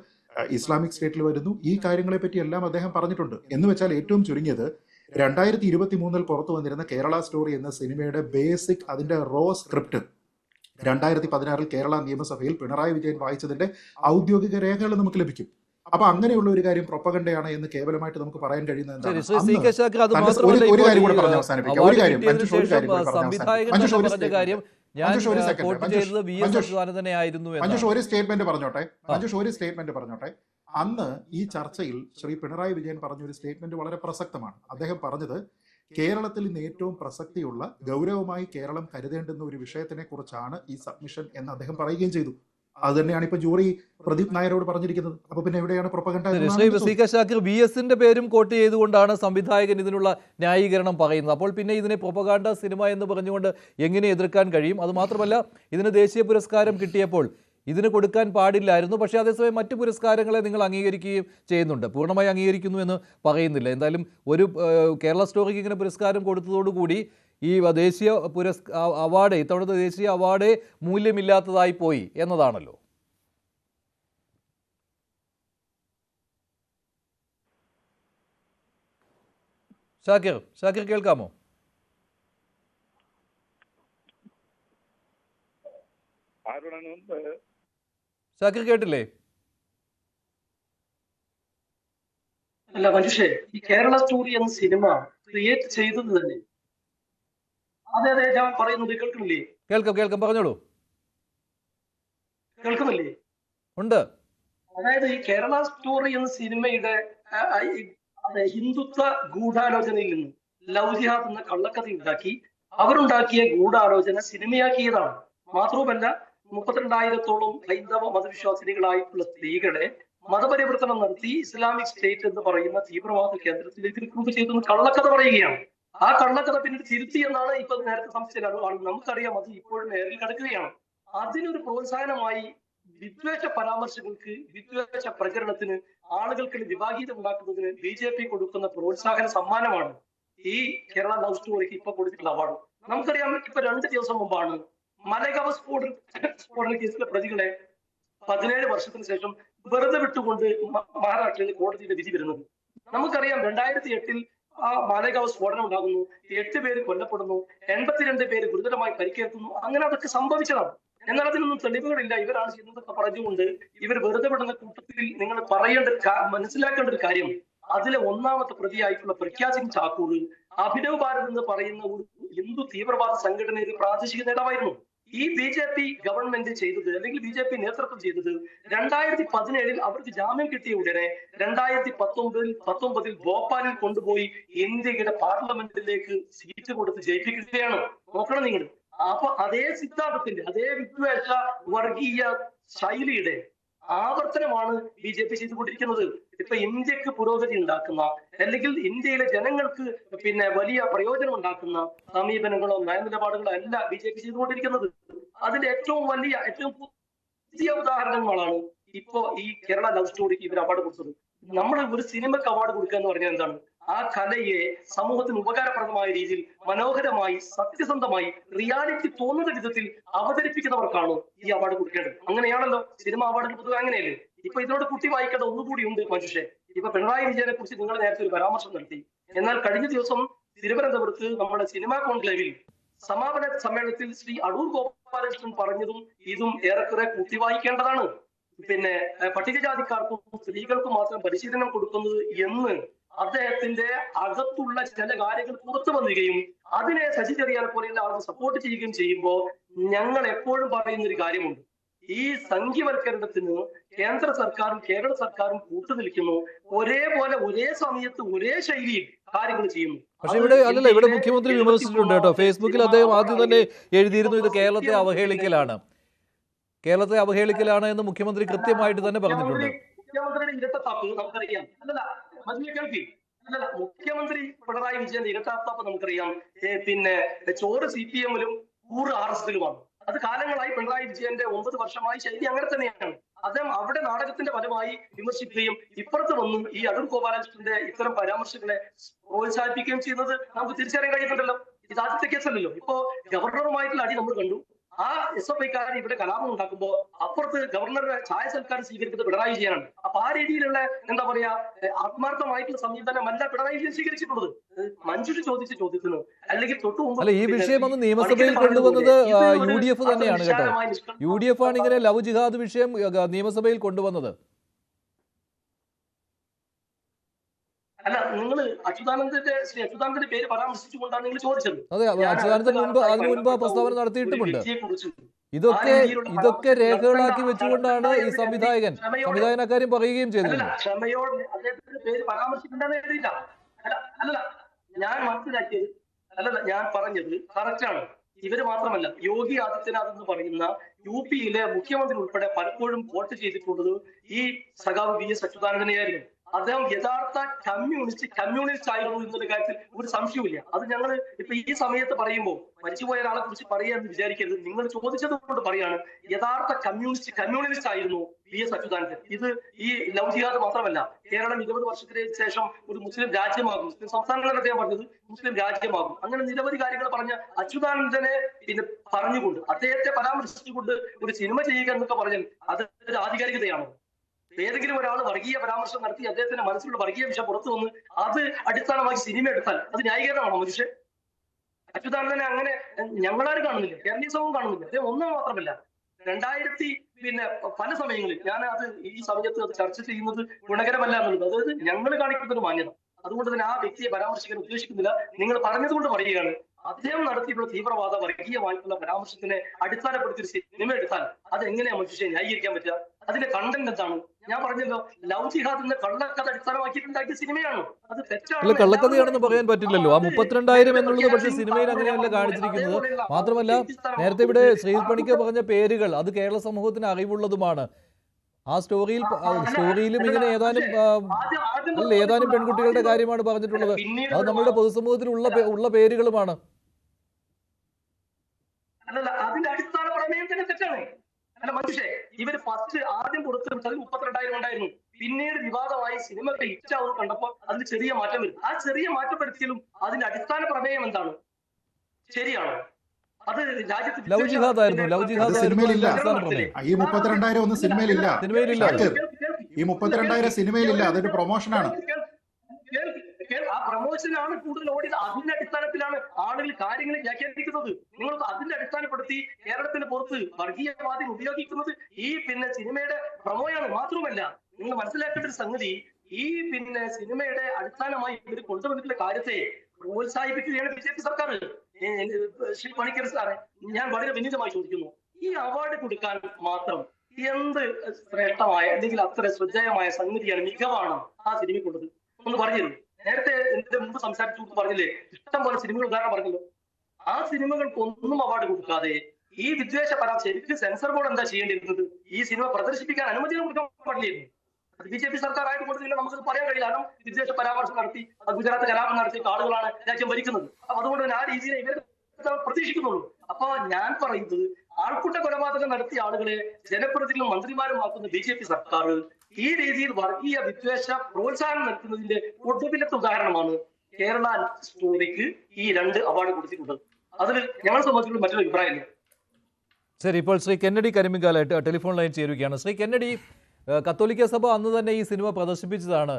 ഇസ്ലാമിക് സ്റ്റേറ്റിൽ വരുന്നു. ഈ കാര്യങ്ങളെ പറ്റി എല്ലാം അദ്ദേഹം പറഞ്ഞിട്ടുണ്ട്. എന്ന് വെച്ചാൽ ഏറ്റവും ചുരുങ്ങിയത് 2023 പുറത്തു വന്നിരുന്ന കേരള സ്റ്റോറി എന്ന സിനിമയുടെ ബേസിക്, അതിന്റെ റോ സ്ക്രിപ്റ്റ് 2016 കേരള നിയമസഭയിൽ പിണറായി വിജയൻ വായിച്ചതിന്റെ ഔദ്യോഗിക രേഖകൾ നമുക്ക് ലഭിക്കും. അപ്പൊ അങ്ങനെയുള്ള ഒരു കാര്യം പ്രൊപ്പഗണ്ടയാണ് എന്ന് കേവലമായിട്ട് നമുക്ക് പറയാൻ കഴിയുന്നത് എന്താണ്? ഒരു കാര്യം കൂടെ പറഞ്ഞ് അവസാനിപ്പിക്കാം. ഒരു കാര്യം മഞ്ജുഷ് ഒരു സ്റ്റേറ്റ്മെന്റ് പറഞ്ഞോട്ടെ. അന്ന് ഈ ചർച്ചയിൽ ശ്രീ പിണറായി വിജയൻ പറഞ്ഞൊരു സ്റ്റേറ്റ്മെന്റ് വളരെ പ്രസക്തമാണ്. അദ്ദേഹം പറഞ്ഞത് കേരളത്തിൽ ഇന്ന് ഏറ്റവും പ്രസക്തിയുള്ള, ഗൗരവമായി കേരളം കരുതേണ്ടുന്ന ഒരു വിഷയത്തിനെ കുറിച്ചാണ് ഈ സബ്മിഷൻ എന്ന് അദ്ദേഹം പറയുകയും ചെയ്തു. അത് തന്നെയാണ് ഇപ്പൊ ജൂറി പ്രദീപ് നായരോട് പറഞ്ഞിരിക്കുന്നത്. അപ്പൊ പിന്നെ എവിടെയാണ് പ്രൊപ്പഗണ്ട? VS പേരും കോട്ട് ചെയ്തുകൊണ്ടാണ് സംവിധായകൻ ഇതിനുള്ള ന്യായീകരണം പറയുന്നത്. അപ്പോൾ പിന്നെ ഇതിനെ പ്രൊപ്പഗാണ്ട സിനിമ എന്ന് പറഞ്ഞുകൊണ്ട് എങ്ങനെ എതിർക്കാൻ കഴിയും? അതുമാത്രമല്ല, ഇതിന് ദേശീയ പുരസ്കാരം കിട്ടിയപ്പോൾ ഇതിന് കൊടുക്കാൻ പാടില്ലായിരുന്നു. പക്ഷേ അതേസമയം മറ്റു പുരസ്കാരങ്ങളെ നിങ്ങൾ അംഗീകരിക്കുകയും ചെയ്യുന്നുണ്ട്. പൂർണ്ണമായി അംഗീകരിക്കുന്നു എന്ന് പറയുന്നില്ല. എന്തായാലും ഒരു കേരള സ്റ്റോറിക്ക് ഇങ്ങനെ പുരസ്കാരം കൊടുത്തതോടുകൂടി ഈ ദേശീയ അവാർഡ്, ഇത്തവണത്തെ ദേശീയ അവാർഡ് മൂല്യമില്ലാത്തതായി പോയി എന്നതാണല്ലോ. ഷാക്കിർ കേൾക്കാമോ? ഷാക്കിർ കേട്ടില്ലേ? അല്ല മനുഷ്യ, ഈ കേരള സ്റ്റോറി എന്ന സിനിമ ക്രിയേറ്റ് ചെയ്തത് തന്നെ. അതെ അതെ, ഞാൻ പറയുന്നത് കേൾക്കുന്നില്ലേ? കേൾക്കാം, പറഞ്ഞോളൂ. കേൾക്കുന്നില്ലേ? ഉണ്ട്. അതായത് ഈ കേരള സ്റ്റോറി എന്ന സിനിമയുടെ ഹിന്ദുത്വ ഗൂഢാലോചനയിൽ നിന്ന് ലവ് ജിഹാദ് എന്ന കള്ളക്കഥ ഉണ്ടാക്കി അവരുണ്ടാക്കിയ ഗൂഢാലോചന സിനിമയാക്കിയതാണ്. മാത്രവുമല്ല, 32,000-ഓളം ഹൈന്ദവ മതവിശ്വാസിനികളായിട്ടുള്ള സ്ത്രീകളെ മതപരിവർത്തനം നടത്തി ഇസ്ലാമിക് സ്റ്റേറ്റ് എന്ന് പറയുന്ന തീവ്രവാദ കേന്ദ്രത്തിലേക്ക് റിക്രൂട്ട് ചെയ്തെന്ന് കള്ളക്കഥ പറയുകയാണ്. ആ കള്ളക്കഥ പിന്നീട് തിരുത്തി എന്നാണ് ഇപ്പൊ നേരത്തെ സംശയമാണ്. നമുക്കറിയാം അത് ഇപ്പോഴും നേരിൽ കിടക്കുകയാണ്. അതിനൊരു പ്രോത്സാഹനമായി വിദ്വേഷ പരാമർശങ്ങൾക്ക്, വിദ്വേഷ പ്രചരണത്തിന്, ആളുകൾക്ക് വിഭാഗീയത ഉണ്ടാക്കുന്നതിന് BJP കൊടുക്കുന്ന പ്രോത്സാഹന സമ്മാനമാണ് ഈ കേരള ലവ് സ്റ്റോറിക്ക് ഇപ്പൊ കൊടുത്തിട്ടുള്ള അവാർഡ്. നമുക്കറിയാം, ഇപ്പൊ 2 ദിവസം മുമ്പാണ് മലയകാവ് സ്ഫോടന കേസിലെ പ്രതികളെ 17 വർഷത്തിന് ശേഷം വെറുതെ വിട്ടുകൊണ്ട് മഹാരാഷ്ട്രയിൽ കോടതിയുടെ വിധി വരുന്നത്. നമുക്കറിയാം 2008 ആ മാലേഗാവ് സ്ഫോടനം ഉണ്ടാകുന്നു, 8 പേര് കൊല്ലപ്പെടുന്നു, 82 പേര് ഗുരുതരമായി പരിക്കേൽക്കുന്നു. അങ്ങനെ അതൊക്കെ സംഭവിച്ചതാണ്. എന്നാൽ അതിനൊന്നും തെളിവുകളില്ല. ഇവരാണ് ചെയ്യുന്നതൊക്കെ പറഞ്ഞുകൊണ്ട് ഇവർ വെറുതെ വിടുന്ന കൂട്ടത്തിൽ നിങ്ങൾ മനസ്സിലാക്കേണ്ട ഒരു കാര്യം, അതിലെ ഒന്നാമത്തെ പ്രതിയായിട്ടുള്ള പ്രഗ്യാ സിംഗ് ഠാക്കൂർ അഭിനവ് ഭാരത് എന്ന് പറയുന്ന ഒരു ഹിന്ദു തീവ്രവാദ സംഘടനയുടെ പ്രാദേശിക നേതാവായിരുന്നു. ഈ BJP ഗവൺമെന്റ് ചെയ്തത്, അല്ലെങ്കിൽ BJP നേതൃത്വം ചെയ്തത്, 2017 അവർക്ക് ജാമ്യം കിട്ടിയ ഉടനെ 2019 ഭോപ്പാലിൽ കൊണ്ടുപോയി ഇന്ത്യയുടെ പാർലമെന്റിലേക്ക് സീറ്റ് കൊടുത്ത് ജയിപ്പിക്കുകയാണ്. നോക്കണം നിങ്ങൾ. അപ്പൊ അതേ സിദ്ധാന്തത്തിന്റെ, അതേ വിദ്വേഷ വർഗീയ ശൈലിയുടെ ആവർത്തനമാണ് BJP ചെയ്തുകൊണ്ടിരിക്കുന്നത്. ഇപ്പൊ ഇന്ത്യക്ക് പുരോഗതി ഉണ്ടാക്കുന്ന, അല്ലെങ്കിൽ ഇന്ത്യയിലെ ജനങ്ങൾക്ക് വലിയ പ്രയോജനം ഉണ്ടാക്കുന്ന സമീപനങ്ങളോ നയനിലപാടുകളോ അല്ല BJP ചെയ്തുകൊണ്ടിരിക്കുന്നത്. അതിന്റെ ഏറ്റവും പുതിയ ഉദാഹരണങ്ങളാണ് ഇപ്പോ ഈ കേരള ലവ് സ്റ്റോറിക്ക് ഇവർ അവാർഡ് കൊടുത്തത്. നമ്മൾ ഒരു സിനിമക്ക് അവാർഡ് കൊടുക്കുക എന്ന് പറഞ്ഞാൽ എന്താണ്? ആ കലയെ സമൂഹത്തിന് ഉപകാരപ്രദമായ രീതിയിൽ, മനോഹരമായി, സത്യസന്ധമായി, റിയാലിറ്റി തോന്നുന്ന വിധത്തിൽ അവതരിപ്പിക്കുന്നവർക്കാണ് ഈ അവാർഡ് കൊടുക്കേണ്ടത്. അങ്ങനെയാണല്ലോ സിനിമ അവാർഡ് പൊതുവെ, അങ്ങനെയല്ലേ? ഇപ്പൊ ഇതിനോട് കുട്ടി വായിക്കേണ്ട ഒന്നുകൂടി ഉണ്ട് മനുഷ്യ. ഇപ്പൊ പിണറായി വിജയനെ കുറിച്ച് നിങ്ങൾ നേരത്തെ ഒരു പരാമർശം നടത്തി. എന്നാൽ കഴിഞ്ഞ ദിവസം തിരുവനന്തപുരത്ത് നമ്മുടെ സിനിമാ കോൺക്ലേവിൽ സമാപന സമ്മേളനത്തിൽ ശ്രീ അടൂർ ഗോപാലകൃഷ്ണൻ പറഞ്ഞതും ഇതും ഏറെക്കുറെ കുട്ടി വായിക്കേണ്ടതാണ്. പട്ടികജാതിക്കാർക്കും സ്ത്രീകൾക്കും മാത്രം പരിശീലനം കൊടുക്കുന്നത് എന്ന് അദ്ദേഹത്തിന്റെ അകത്തുള്ള ചില കാര്യങ്ങൾ പുറത്തു വരികയും അതിനെ ശശി ചെറിയാൻ പോലെയുള്ള ആളുകൾ സപ്പോർട്ട് ചെയ്യുകയും ചെയ്യുമ്പോൾ ഞങ്ങൾ എപ്പോഴും പറയുന്ന ഒരു കാര്യമുണ്ട്. ഈ സംഖ്യവൽക്കരണത്തിന് കേന്ദ്ര സർക്കാരും കേരള സർക്കാരും കൂട്ടുനിൽക്കുന്നു. ഒരേപോലെ, ഒരേ സമയത്ത്, ഒരേ ശൈലിയിൽ കാര്യങ്ങൾ ചെയ്യുന്നു. പക്ഷെ ഇവിടെ മുഖ്യമന്ത്രി വിമർശിച്ചിട്ടുണ്ട് കേട്ടോ. ഫേസ്ബുക്കിൽ അദ്ദേഹം ആദ്യം തന്നെ എഴുതിയിരുന്നു, ഇത് കേരളത്തെ അവഹേളിക്കലാണ് എന്ന് മുഖ്യമന്ത്രി കൃത്യമായിട്ട് തന്നെ പറഞ്ഞിട്ടുണ്ട്. മുഖ്യമന്ത്രിയുടെ ഇരട്ടത്താപ്പ് നമുക്കറിയാം. മുഖ്യമന്ത്രി പിണറായി വിജയന്റെ ഇരട്ടത്താപ്പ് നമുക്കറിയാം. ചോറ് CPM-ലും കൂറ് RSS-ലുമാണ്. അത് കാലങ്ങളായി പിണറായി വിജയന്റെ 9 വർഷമായി ശൈലി അങ്ങനെ തന്നെയാണ്. അദ്ദേഹം അവിടെ നാടകത്തിന്റെ ഫലമായി വിമർശിക്കുകയും ഇപ്പുറത്ത് വന്ന് ഈ അടൂർ ഗോപാലകൃഷ്ണന്റെ ഇത്തരം പരാമർശങ്ങളെ പ്രോത്സാഹിപ്പിക്കുകയും ചെയ്യുന്നത് നമുക്ക് തിരിച്ചറിയാൻ കഴിയുന്നുണ്ടല്ലോ. ഇത് ആദ്യത്തെ കേസല്ലല്ലോ. ഇപ്പോ ഗവർണറുമായിട്ടുള്ള അടി നമ്മൾ കണ്ടു. ആ SFI-ക്കാർ ഇവിടെ കലാപം ഉണ്ടാക്കുമ്പോൾ അപ്പുറത്ത് ഗവർണറുടെ ഛായ സൽക്കാരം സ്വീകരിക്കുന്നത് പിണറായി വിജയനാണ്. അപ്പൊ ആ രീതിയിലുള്ള എന്താ പറയാ ആത്മാർത്ഥമായിട്ടുള്ള സമീപനമല്ല പിണറായി വിജയൻ സ്വീകരിച്ചിട്ടുള്ളത്. മഞ്ജുഷ ചോദിച്ച ചോദ്യത്തിന് അല്ലെങ്കിൽ തൊട്ടു മുമ്പ് ഈ വിഷയം ഒന്ന് നിയമസഭയിൽ കൊണ്ടുവന്നത് UDF തന്നെയാണ് കേട്ടോ. UDF ആണ് ഇങ്ങനെ ലവ് ജിഹാദ് വിഷയം നിയമസഭയിൽ കൊണ്ടുവന്നത്. അല്ല, നിങ്ങൾ ശ്രീ അച്യുതാനന്ദന്റെ പേര് പരാമർശിച്ചുകൊണ്ടാണ് നിങ്ങൾ ചോദിച്ചത്. അതെ, അച്യുതാനന്ദൻ അതിനു മുൻപ് പ്രസ്താവന നടത്തിയിട്ടുമുണ്ട്. ഇതൊക്കെ രേഖകളാക്കി വെച്ചുകൊണ്ടാണ് ഈ സംവിധായകൻ പറയുകയും ചെയ്തത്. ക്ഷമയോട് അദ്ദേഹത്തിന്റെ പേര് പരാമർശിക്കേണ്ടതില്ല. അല്ല, ഞാൻ മനസ്സിലാക്കിയത്, ഞാൻ പറഞ്ഞത് കറക്റ്റാണ്. ഇവര് മാത്രമല്ല, യോഗി ആദിത്യനാഥ് എന്ന് പറയുന്ന UP-യിലെ മുഖ്യമന്ത്രി ഉൾപ്പെടെ പലപ്പോഴും വോട്ട് ചെയ്തിട്ടുള്ളത് ഈ സഖാവ് VS അച്യുതാനന്ദനെയായിരുന്നു. അദ്ദേഹം യഥാർത്ഥ കമ്മ്യൂണിസ്റ്റ് ആയിരുന്നു എന്നുള്ള കാര്യത്തിൽ ഒരു സംശയവുമില്ല. അത് ഞങ്ങൾ ഇപ്പൊ ഈ സമയത്ത് പറയുമ്പോൾ മരിച്ചുപോയ ഒരാളെ കുറിച്ച് പറയാന്ന് വിചാരിക്കരുത്. നിങ്ങൾ ചോദിച്ചത് കൊണ്ട് പറയാണ്, യഥാർത്ഥ കമ്മ്യൂണിസ്റ്റ് ആയിരുന്നു VS അച്യുതാനന്ദൻ. ഇത് ഈ ലവ് ജിഹാദ് മാത്രമല്ല, കേരളം 20 വർഷത്തിന് ശേഷം ഒരു മുസ്ലിം രാജ്യമാകും, മുസ്ലിം സംസ്ഥാനങ്ങളെ അദ്ദേഹം പറഞ്ഞത് മുസ്ലിം രാജ്യമാകും, അങ്ങനെ നിരവധി കാര്യങ്ങൾ പറഞ്ഞ അച്യുതാനന്ദനെ പിന്നെ പറഞ്ഞുകൊണ്ട് അദ്ദേഹത്തെ പരാമർശിച്ചുകൊണ്ട് ഒരു സിനിമ ചെയ്യുക എന്നൊക്കെ പറഞ്ഞാൽ അത് ആധികാരികതയാണോ? ഏതെങ്കിലും ഒരാൾ വർഗീയ പരാമർശം നടത്തി അദ്ദേഹത്തിന്റെ മനസ്സിലുള്ള വർഗീയ വിഷയം പുറത്തു വന്ന് അത് അടിസ്ഥാനമാക്കി സിനിമ എടുത്താൽ അത് ന്യായീകരണമാണോ മനുഷ്യൻ? അച്യുതാനന്ദനെ അങ്ങനെ ഞങ്ങളാരും കാണുന്നില്ല, കേരളീയസവും കാണുന്നില്ല. അദ്ദേഹം ഒന്നും മാത്രമല്ല, 2000 പല സമയങ്ങളിൽ ഞാൻ അത് ഈ സമയത്ത് അത് ചർച്ച ചെയ്യുന്നത് ഗുണകരമല്ല എന്നുള്ളത്, അതായത് ഞങ്ങൾ കാണിക്കുന്ന ഒരു മാന്യത. അതുകൊണ്ട് തന്നെ ആ വ്യക്തിയെ പരാമർശിക്കാൻ ഉദ്ദേശിക്കുന്നില്ല. നിങ്ങൾ പറഞ്ഞതുകൊണ്ട് പറയുകയാണ്, അദ്ദേഹം നടത്തിയിട്ടുള്ള തീവ്രവാദ വർഗീയമായിട്ടുള്ള പരാമർശത്തിനെ അടിസ്ഥാനപ്പെടുത്തി ഒരു സിനിമ എടുത്താൽ അത് എങ്ങനെയാ മനുഷ്യനെ ന്യായീകരിക്കാൻ പറ്റുക? അതിന്റെ കണ്ടന്റ് എന്താണ്? ഞാൻ പറഞ്ഞല്ലോ, ലവ് ജിഹാദ് എന്ന കള്ളക്കഥ അടിസ്ഥാനമാക്കിയിട്ടുണ്ടാക്കിയ സിനിമയാണ്. അത് തെറ്റാണ്. അല്ല, കള്ളക്കഥയാണെന്ന് പറയാൻ പറ്റില്ലല്ലോ. ആ 32,000 എന്നുള്ളത് പക്ഷേ സിനിമയിൽ അങ്ങനെയല്ല കാണിച്ചിരിക്കുന്നത്. മാത്രമല്ല, നേരത്തെ ഇവിടെ ശ്രീജിത്ത് പണിക്കർ പറഞ്ഞ പേരുകൾ അത് കേരള സമൂഹത്തിന് അറിവുള്ളതുമാണ്. ആ സ്റ്റോറിയിലും ഇങ്ങനെ ഏതാനും പെൺകുട്ടികളുടെ കാര്യമാണ് പറഞ്ഞിട്ടുള്ളത്. അത് നമ്മുടെ പൊതുസമൂഹത്തിൽ ഉള്ള പേരുകളുമാണ്. അല്ലല്ല, അതിന്റെ അടിസ്ഥാന പ്രമേയം തന്നെ തെറ്റാണ്. അല്ല മനുഷ്യ, ഇവര് ആദ്യം കൊടുത്തിരുന്നത് 32,000 ഉണ്ടായിരുന്നു. പിന്നീട് വിവാദമായി സിനിമയ്ക്ക് ഹിറ്റാവുന്നത് കണ്ടപ്പോൾ അതിന് ചെറിയ മാറ്റം വരും. ആ ചെറിയ മാറ്റപ്പെടുത്തിയാലും അതിന്റെ അടിസ്ഥാന പ്രമേയം എന്താണ്? ശരിയാണോ? അത് രാജ്യത്ത് ലവ് ജിഹാദ് സിനിമയിലില്ല. ഈ 32,000 ഒന്നും സിനിമയിലില്ല. ഈ 32,000 സിനിമയിലില്ല. അതൊരു പ്രൊമോഷനാണ്. ആ പ്രൊമോഷനാണ് കൂടുതൽ ഓടിയത്. അതിന്റെ അടിസ്ഥാനത്തിലാണ് ആളുകൾ കാര്യങ്ങൾ വ്യാഖ്യാനിക്കുന്നത്. നിങ്ങൾ അതിന്റെ അടിസ്ഥാനപ്പെടുത്തി കേരളത്തിന് പുറത്ത് വർഗീയവാദികൾ ഉപയോഗിക്കുന്നത് ഈ സിനിമയുടെ പ്രൊമോയാണ്. മാത്രമല്ല, നിങ്ങൾ മനസ്സിലാക്കേണ്ട ഒരു സംഗതി, ഈ സിനിമയുടെ അടിസ്ഥാനമായി ഇവർ കൊണ്ടുവന്നിട്ടുള്ള കാര്യത്തെ പ്രോത്സാഹിപ്പിക്കുകയാണ് BJP സർക്കാർ. ശ്രീ പണിക്കർ സാറെ, ഞാൻ വളരെ വിനീതമായി ചോദിക്കുന്നു, ഈ അവാർഡ് കൊടുക്കാൻ മാത്രം എന്ത് ശ്രേഷ്ഠമായ അല്ലെങ്കിൽ അത്ര ശ്രദ്ധേയമായ സംഗതിയാണ്, മികവാണ് ആ സിനിമയ്ക്കുള്ളത്? ഒന്ന് പറഞ്ഞിരുന്നു. നേരത്തെ എന്റെ മുമ്പ് സംസാരിച്ചു പറഞ്ഞില്ലേ, ഇഷ്ടം പോലെ സിനിമകൾ ഉദാഹരണം പറഞ്ഞല്ലോ. ആ സിനിമകൾക്കൊന്നും അവാർഡ് കൊടുക്കാതെ ഈ വിദ്വേഷ പരാമർശം, ശരിക്കും സെൻസർ ബോർഡ് എന്താ ചെയ്യേണ്ടിയിരുന്നത്? ഈ സിനിമ പ്രദർശിപ്പിക്കാൻ അനുമതി കൊടുക്കാൻ പാടില്ലായിരുന്നു. അത് BJP സർക്കാർ ആയിട്ട് നമുക്ക് പറയാൻ കഴിയില്ല. കാരണം വിദ്വേഷ പരാമർശം നടത്തി ഗുജറാത്ത് കലാപം നടത്തിയ ആളുകളാണ് രാജ്യം ഭരിക്കുന്നത്. അപ്പൊ അതുകൊണ്ട് തന്നെ ആ രീതിയിൽ ഇവർ പ്രതീക്ഷിക്കുന്നുള്ളൂ. അപ്പൊ ഞാൻ പറയുന്നത്, ആൾക്കൂട്ട കൊലപാതകം നടത്തിയ ആളുകളെ ജനപ്രതിനിധികളും മന്ത്രിമാരും ആക്കുന്ന BJP സർക്കാർ ഈ രീതിയിൽ വർഗീയ വിദ്വേഷ പ്രോത്സാഹനം നൽകുന്നതിന്റെ ഒടുവിലത്തെ ഉദാഹരണമാണ് കേരള സ്റ്റോറിക്ക് ഈ 2 അവാർഡ് കൊടുത്തിട്ടുള്ളത്. അതിൽ ഞങ്ങളെ സംബന്ധിച്ചുള്ള മറ്റൊരു അഭിപ്രായമില്ല. ശരി, ഇപ്പോൾ ശ്രീ കെന്നഡി കരിമിങ്കാലായിട്ട് ടെലിഫോൺ ലൈൻ ചേരുകയാണ്. ശ്രീ കെന്നഡി, കത്തോലിക്ക സഭ അന്ന് തന്നെ ഈ സിനിമ പ്രദർശിപ്പിച്ചതാണ്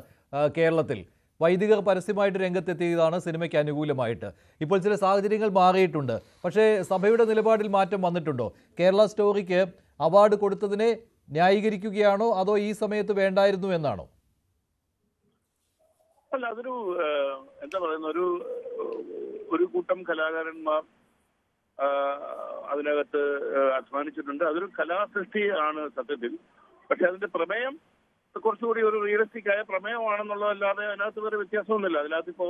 കേരളത്തിൽ. വൈദികർ പരസ്യമായിട്ട് രംഗത്തെത്തിയതാണ് സിനിമയ്ക്ക് അനുകൂലമായിട്ട്. ഇപ്പോൾ ചില സാഹചര്യങ്ങൾ മാറിയിട്ടുണ്ട്. പക്ഷേ സഭയുടെ നിലപാടിൽ മാറ്റം വന്നിട്ടുണ്ടോ? കേരള സ്റ്റോറിക്ക് അവാർഡ് കൊടുത്തതിനെ ന്യായീകരിക്കുകയാണോ അതോ ഈ സമയത്ത് വേണ്ടായിരുന്നു എന്നാണോ? അല്ല, അതൊരു എന്താ പറയുന്ന ഒരു കൂട്ടം കലാകാരന്മാർ അതിനകത്ത് അധ്വാനിച്ചിട്ടുണ്ട്. അതൊരു കലാസൃഷ്ടി ആണ് സത്യത്തിൽ. പക്ഷെ അതിന്റെ പ്രമേയം കുറച്ചുകൂടി ഒരു റിയലിസ്റ്റിക് ആയ പ്രമേയമാണെന്നുള്ളതല്ലാതെ അതിനകത്ത് വേറെ വ്യത്യാസമൊന്നുമില്ല. അതിനകത്ത് ഇപ്പോ